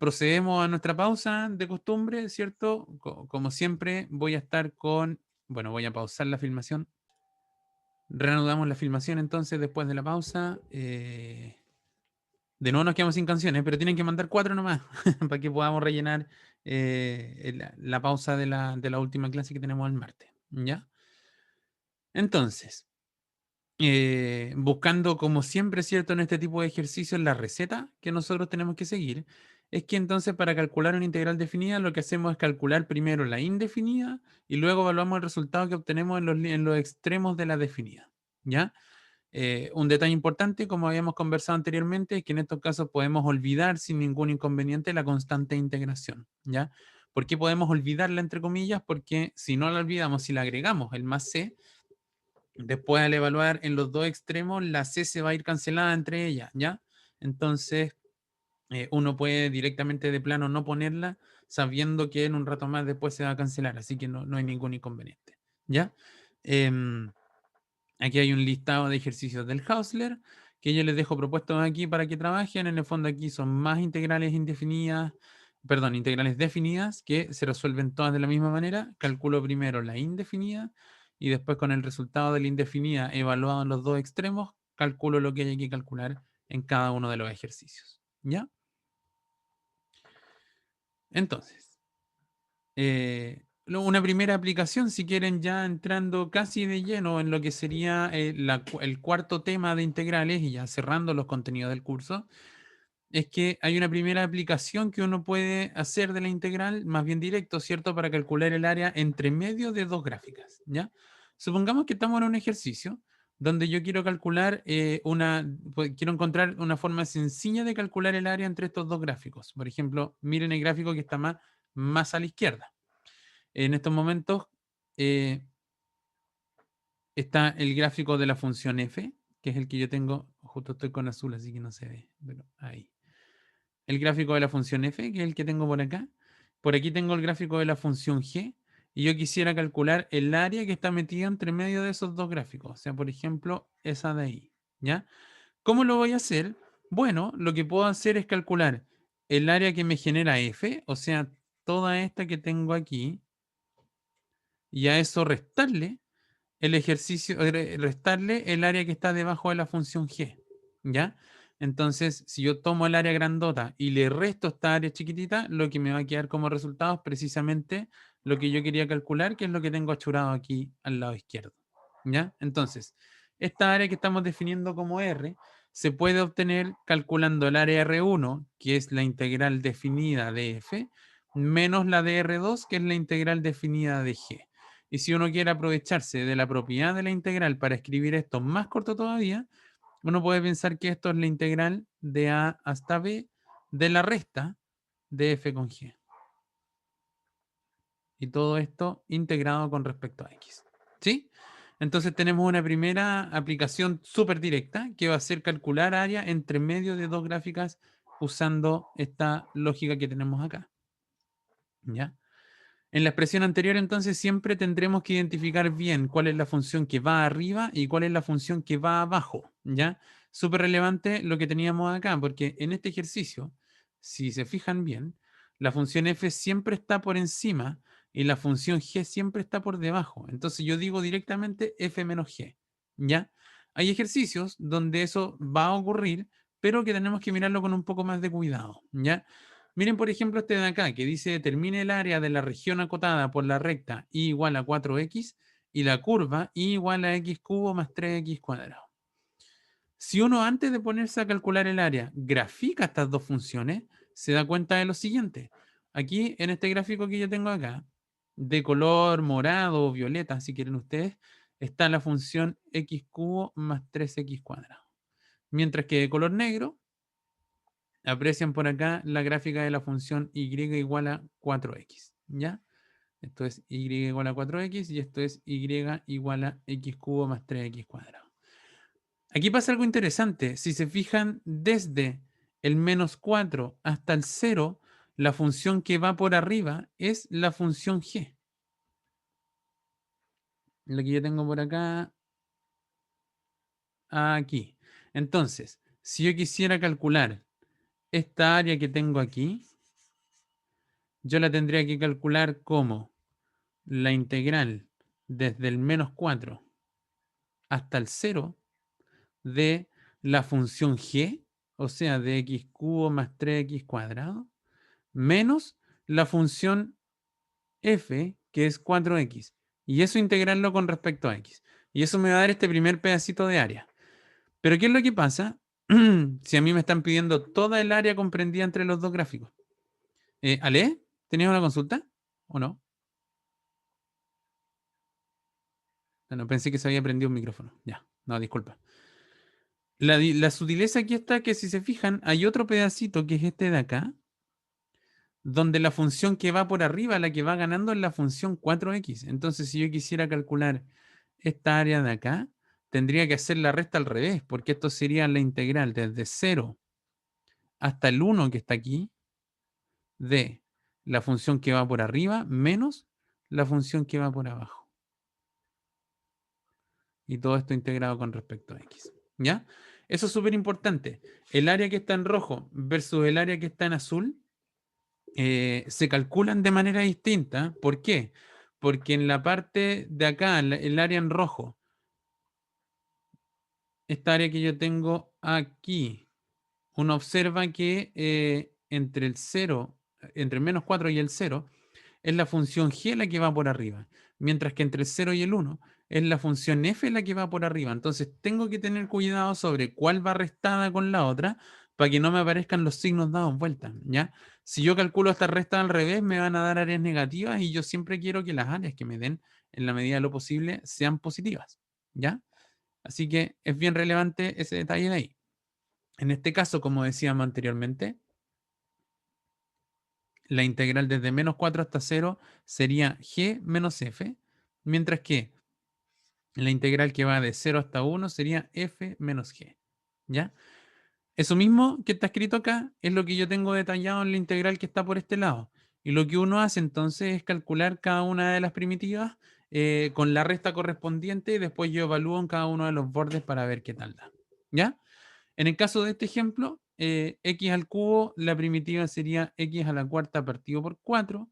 Procedemos a nuestra pausa de costumbre, ¿cierto? Como siempre, voy a estar con, bueno, voy a pausar la filmación. Reanudamos la filmación entonces después de la pausa. De nuevo nos quedamos sin canciones, pero tienen que mandar 4 nomás para que podamos rellenar la pausa de la última clase que tenemos el martes. ¿Ya? Entonces, buscando como siempre, ¿cierto? En este tipo de ejercicios, la receta que nosotros tenemos que seguir es que entonces para calcular una integral definida lo que hacemos es calcular primero la indefinida y luego evaluamos el resultado que obtenemos en los extremos de la definida. ¿Ya? Un detalle importante, como habíamos conversado anteriormente, es que en estos casos podemos olvidar sin ningún inconveniente la constante de integración, ¿ya? ¿Por qué podemos olvidarla, entre comillas? Porque si no la olvidamos, si la agregamos el más c, después al evaluar en los dos extremos, la c se va a ir cancelada entre ellas, ¿ya? Entonces, uno puede directamente de plano no ponerla, sabiendo que en un rato más después se va a cancelar, así que no hay ningún inconveniente, ¿ya? Aquí hay un listado de ejercicios del Hausler que yo les dejo propuestos aquí para que trabajen. En el fondo aquí son más integrales indefinidas, perdón, integrales definidas que se resuelven todas de la misma manera. Calculo primero la indefinida y después con el resultado de la indefinida evaluado en los dos extremos, calculo lo que hay que calcular en cada uno de los ejercicios. ¿Ya? Entonces, una primera aplicación, si quieren ya entrando casi de lleno en lo que sería el cuarto tema de integrales y ya cerrando los contenidos del curso, es que hay una primera aplicación que uno puede hacer de la integral, más bien directo, ¿cierto? Para calcular el área entre medio de dos gráficas, ¿ya? Supongamos que estamos en un ejercicio donde yo quiero calcular quiero encontrar una forma sencilla de calcular el área entre estos dos gráficos. Por ejemplo, miren el gráfico que está más a la izquierda. En estos momentos eh, está el gráfico de la función f, que es el que yo tengo, justo estoy con azul, así que no se ve, pero ahí. El gráfico de la función f, que es el que tengo por acá. Por aquí tengo el gráfico de la función g, y yo quisiera calcular el área que está metida entre medio de esos dos gráficos. O sea, por ejemplo, esa de ahí, ¿ya? ¿Cómo lo voy a hacer? Bueno, lo que puedo hacer es calcular el área que me genera f, o sea, toda esta que tengo aquí, y a eso restarle el ejercicio, restarle el área que está debajo de la función g, ¿ya? Entonces, si yo tomo el área grandota y le resto esta área chiquitita, lo que me va a quedar como resultado es precisamente lo que yo quería calcular, que es lo que tengo achurado aquí al lado izquierdo, ¿ya? Entonces, esta área que estamos definiendo como R se puede obtener calculando el área R1, que es la integral definida de f, menos la de R2, que es la integral definida de g. Y si uno quiere aprovecharse de la propiedad de la integral para escribir esto más corto todavía, uno puede pensar que esto es la integral de a hasta b de la resta de f con g. Y todo esto integrado con respecto a x. ¿Sí? Entonces tenemos una primera aplicación súper directa que va a ser calcular área entre medio de dos gráficas usando esta lógica que tenemos acá. ¿Ya? En la expresión anterior, entonces, siempre tendremos que identificar bien cuál es la función que va arriba y cuál es la función que va abajo, ¿ya? Súper relevante lo que teníamos acá, porque en este ejercicio, si se fijan bien, la función f siempre está por encima y la función g siempre está por debajo. Entonces yo digo directamente f menos g, ¿ya? Hay ejercicios donde eso va a ocurrir, pero que tenemos que mirarlo con un poco más de cuidado, ¿ya? Miren, por ejemplo, este de acá, que dice determine el área de la región acotada por la recta y igual a 4x y la curva y igual a x cubo más 3x cuadrado. Si uno antes de ponerse a calcular el área grafica estas dos funciones, se da cuenta de lo siguiente. Aquí, en este gráfico que yo tengo acá, de color morado o violeta, si quieren ustedes, está la función x cubo más 3x cuadrado. Mientras que de color negro aprecian por acá la gráfica de la función y igual a 4x, ¿ya? Esto es y igual a 4x y esto es y igual a x cubo más 3x cuadrado. Aquí pasa algo interesante. Si se fijan, desde el menos 4 hasta el 0, la función que va por arriba es la función g. Lo que yo tengo por acá, aquí. Entonces, si yo quisiera calcular esta área que tengo aquí, yo la tendría que calcular como la integral desde el menos 4 hasta el 0 de la función g, o sea, de x cubo más 3x cuadrado, menos la función f, que es 4x. Y eso integrarlo con respecto a x. Y eso me va a dar este primer pedacito de área. Pero ¿qué es lo que pasa si a mí me están pidiendo toda el área comprendida entre los dos gráficos? ¿Ale? ¿Tenías una consulta o no? No, pensé que se había prendido un micrófono. Ya, no, disculpa. La sutileza aquí está que si se fijan, hay otro pedacito que es este de acá, donde la función que va por arriba, la que va ganando, es la función 4x. Entonces, si yo quisiera calcular esta área de acá, tendría que hacer la resta al revés, porque esto sería la integral desde 0 hasta el 1 que está aquí, de la función que va por arriba menos la función que va por abajo. Y todo esto integrado con respecto a x. ¿Ya? Eso es súper importante. El área que está en rojo versus el área que está en azul se calculan de manera distinta. ¿Por qué? Porque en la parte de acá, el área en rojo, esta área que yo tengo aquí, uno observa que entre el 0, entre el menos 4 y el 0, es la función g la que va por arriba, mientras que entre el 0 y el 1 es la función f la que va por arriba. Entonces tengo que tener cuidado sobre cuál va restada con la otra para que no me aparezcan los signos dados vuelta, ¿ya? Si yo calculo esta resta al revés, me van a dar áreas negativas y yo siempre quiero que las áreas que me den, en la medida de lo posible, sean positivas, ¿ya? Así que es bien relevante ese detalle de ahí. En este caso, como decíamos anteriormente, la integral desde menos 4 hasta 0 sería g menos f, mientras que la integral que va de 0 hasta 1 sería f menos g. ¿Ya? Eso mismo que está escrito acá es lo que yo tengo detallado en la integral que está por este lado. Y lo que uno hace entonces es calcular cada una de las primitivas con la resta correspondiente y después yo evalúo en cada uno de los bordes para ver qué tal da. ¿Ya? En el caso de este ejemplo, x al cubo, la primitiva sería x a la cuarta partido por 4,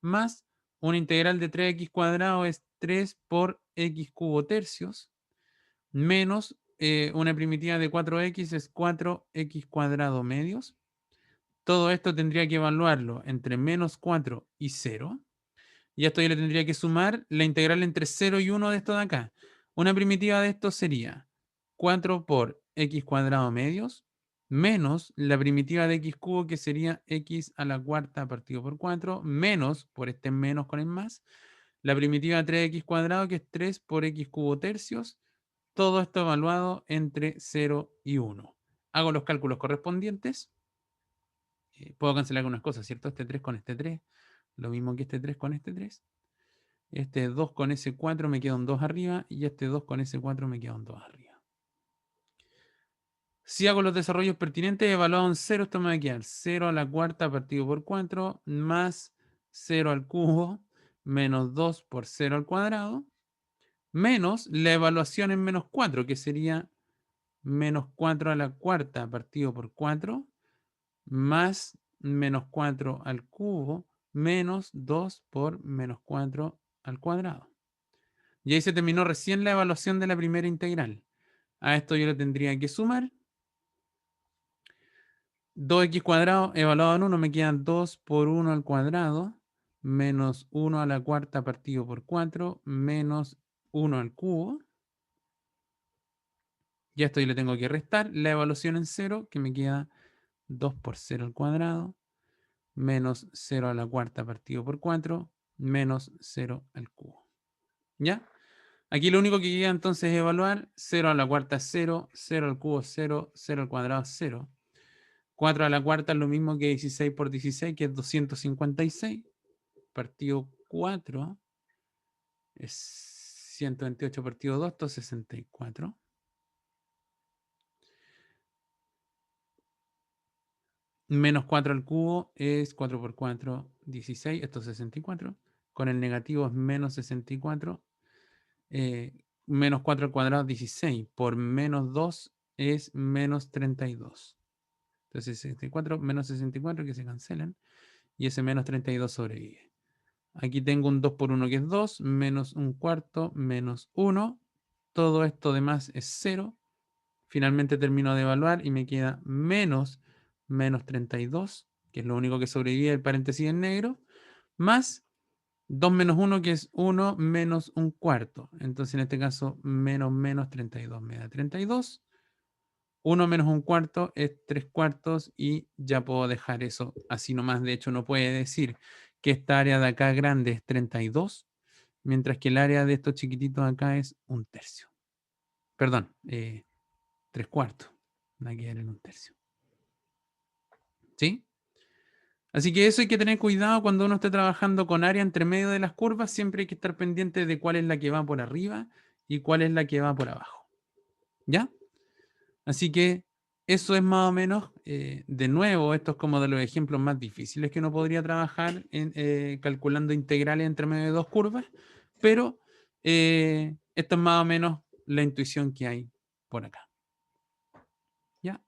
más una integral de 3x cuadrado es 3 por x cubo tercios, menos una primitiva de 4x es 4x cuadrado medios. Todo esto tendría que evaluarlo entre menos 4 y 0. Y esto yo le tendría que sumar la integral entre 0 y 1 de esto de acá. Una primitiva de esto sería 4 por x cuadrado medios menos la primitiva de x cubo que sería x a la cuarta partido por 4 menos, por este menos con el más, la primitiva de 3x cuadrado que es 3 por x cubo tercios. Todo esto evaluado entre 0 y 1. Hago los cálculos correspondientes. Puedo cancelar algunas cosas, ¿cierto? Este 3 con este 3. Lo mismo que este 3 con este 3. Este 2 con ese 4 me queda un 2 arriba y este 2 con ese 4 me queda un 2 arriba. Si hago los desarrollos pertinentes evaluado en 0, esto me va a quedar 0 a la cuarta partido por 4 más 0 al cubo menos 2 por 0 al cuadrado menos la evaluación en menos 4 que sería menos 4 a la cuarta partido por 4 más menos 4 al cubo menos 2 por menos 4 al cuadrado. Y ahí se terminó recién la evaluación de la primera integral. A esto yo le tendría que sumar 2x cuadrado evaluado en 1 me quedan 2 por 1 al cuadrado menos 1 a la cuarta partido por 4 menos 1 al cubo. Y a esto yo le tengo que restar la evaluación en 0 que me queda 2 por 0 al cuadrado menos 0 a la cuarta partido por 4 menos 0 al cubo. ¿Ya? Aquí lo único que queda entonces es evaluar 0 a la cuarta es 0, 0 al cubo es 0, 0 al cuadrado es 0. 4 a la cuarta es lo mismo que 16 por 16, que es 256. Partido 4 es 128 partido 2, esto es 64. Menos 4 al cubo es 4 por 4, 16, esto es 64. Con el negativo es menos 64. Menos 4 al cuadrado, 16. Por menos 2 es menos 32. Entonces 64 menos 64 que se cancelan. Y ese menos 32 sobrevive. Aquí tengo un 2 por 1 que es 2, menos un cuarto, menos 1. Todo esto de más es 0. Finalmente termino de evaluar y me queda menos 32, que es lo único que sobrevive el paréntesis en negro, más 2 menos 1, que es 1 menos un cuarto. Entonces, en este caso, menos 32 me da 32. 1 menos un cuarto es 3 cuartos y ya puedo dejar eso así nomás. De hecho, no puede decir que esta área de acá grande es 32, mientras que el área de estos chiquititos acá es un tercio. Perdón, 3 cuartos. Va a quedar en un tercio. ¿Sí? Así que eso hay que tener cuidado cuando uno esté trabajando con área entre medio de las curvas. Siempre hay que estar pendiente de cuál es la que va por arriba y cuál es la que va por abajo. ¿Ya? Así que eso es más o menos, de nuevo, esto es como de los ejemplos más difíciles que uno podría trabajar calculando integrales entre medio de dos curvas, pero esto es más o menos la intuición que hay por acá. ¿Ya?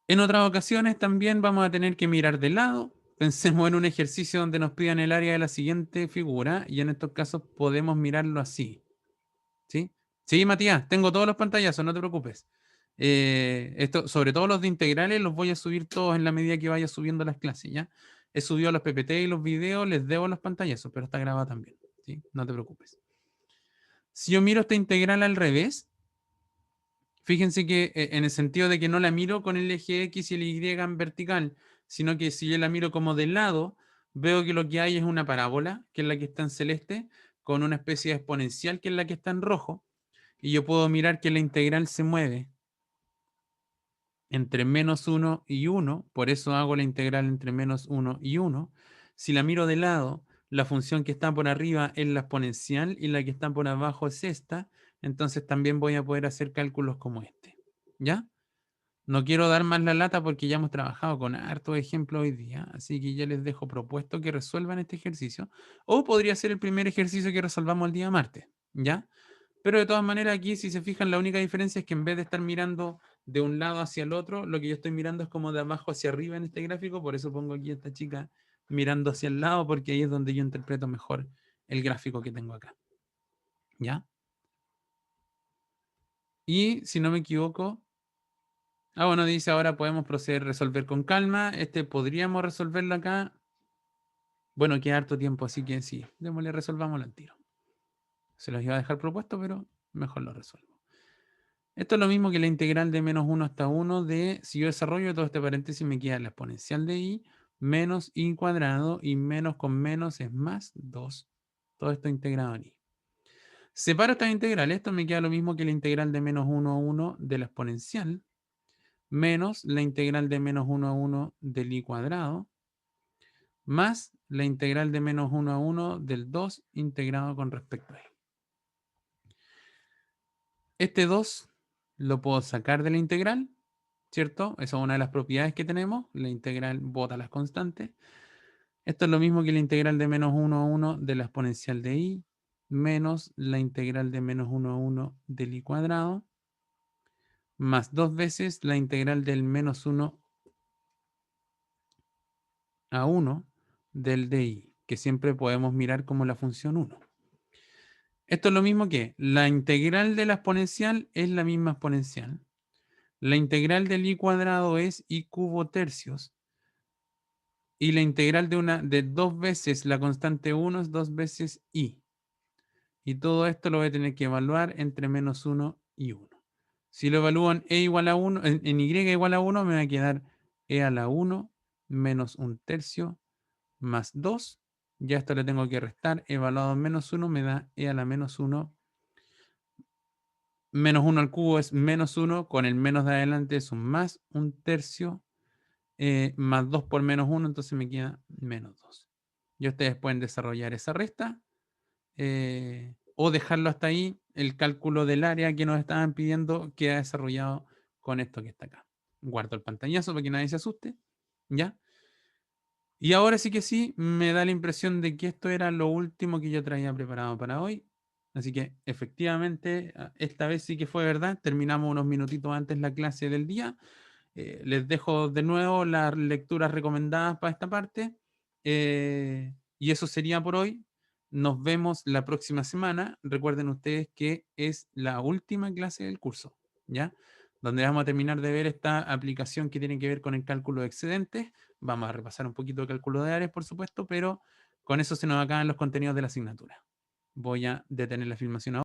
En otras ocasiones también vamos a tener que mirar de lado. Pensemos en un ejercicio donde nos pidan el área de la siguiente figura y en estos casos podemos mirarlo así. ¿Sí? Sí, Matías, tengo todos los pantallazos, no te preocupes. Esto, sobre todo los de integrales, los voy a subir todos en la medida que vaya subiendo las clases, ¿ya? He subido los PPT y los videos, les debo los pantallazos, pero está grabado también, ¿sí? No te preocupes. Si yo miro esta integral al revés, fíjense que en el sentido de que no la miro con el eje X y el Y en vertical, sino que si yo la miro como de lado, veo que lo que hay es una parábola, que es la que está en celeste, con una especie de exponencial, que es la que está en rojo. y yo puedo mirar que la integral se mueve entre menos 1 y 1, por eso hago la integral entre menos 1 y 1. Si la miro de lado, la función que está por arriba es la exponencial y la que está por abajo es esta, entonces también voy a poder hacer cálculos como este. ¿Ya? No quiero dar más la lata porque ya hemos trabajado con hartos ejemplos hoy día, así que ya les dejo propuesto que resuelvan este ejercicio, o podría ser el primer ejercicio que resolvamos el día martes, ¿ya? Pero de todas maneras aquí, si se fijan, la única diferencia es que en vez de estar mirando de un lado hacia el otro, lo que yo estoy mirando es como de abajo hacia arriba en este gráfico, por eso pongo aquí a esta chica mirando hacia el lado, porque ahí es donde yo interpreto mejor el gráfico que tengo acá, ¿ya? Y si no me equivoco, bueno, dice ahora podemos proceder a resolver con calma. Este podríamos resolverlo acá. Bueno, queda harto tiempo, así que sí, démosle, resolvámoslo al tiro. Se los iba a dejar propuesto, pero mejor lo resuelvo. Esto es lo mismo que la integral de menos 1 hasta 1 de, si yo desarrollo todo este paréntesis, me queda la exponencial de i menos i cuadrado, y menos con menos es más 2. Todo esto integrado en i. Separo estas integrales, esto me queda lo mismo que la integral de menos 1 a 1 de la exponencial, menos la integral de menos 1 a 1 del i cuadrado, más la integral de menos 1 a 1 del 2 integrado con respecto a i. Este 2 lo puedo sacar de la integral, ¿cierto? Esa es una de las propiedades que tenemos. La integral bota las constantes. Esto es lo mismo que la integral de menos 1 a 1 de la exponencial de i, menos la integral de menos 1 a 1 del i cuadrado, más 2 veces la integral del menos 1 a 1 del di, que siempre podemos mirar como la función 1. Esto es lo mismo que la integral de la exponencial es la misma exponencial. La integral del i cuadrado es i cubo tercios. Y la integral de 2 veces la constante 1 es 2 veces i. Y todo esto lo voy a tener que evaluar entre menos 1 y 1. Si lo evalúo en e igual a 1, en y igual a 1, me va a quedar e a la 1 menos 1 tercio más 2. Ya esto le tengo que restar. Evaluado en menos 1 me da e a la menos 1. Menos 1 al cubo es menos 1. Con el menos de adelante es un más 1 tercio. Más 2 por menos 1. Entonces me queda menos 2. Y ustedes pueden desarrollar esa resta. O dejarlo hasta ahí. El cálculo del área que nos estaban pidiendo queda desarrollado con esto que está acá. Guardo el pantallazo para que nadie se asuste. ¿Ya? Y ahora sí que sí, me da la impresión de que esto era lo último que yo traía preparado para hoy. Así que efectivamente, esta vez sí que fue verdad. Terminamos unos minutitos antes la clase del día. Les dejo de nuevo las lecturas recomendadas para esta parte. Y eso sería por hoy. Nos vemos la próxima semana. Recuerden ustedes que es la última clase del curso, ¿ya? Donde vamos a terminar de ver esta aplicación que tiene que ver con el cálculo de excedentes. Vamos a repasar un poquito de cálculo de áreas, por supuesto, pero con eso se nos acaban los contenidos de la asignatura. Voy a detener la filmación ahora.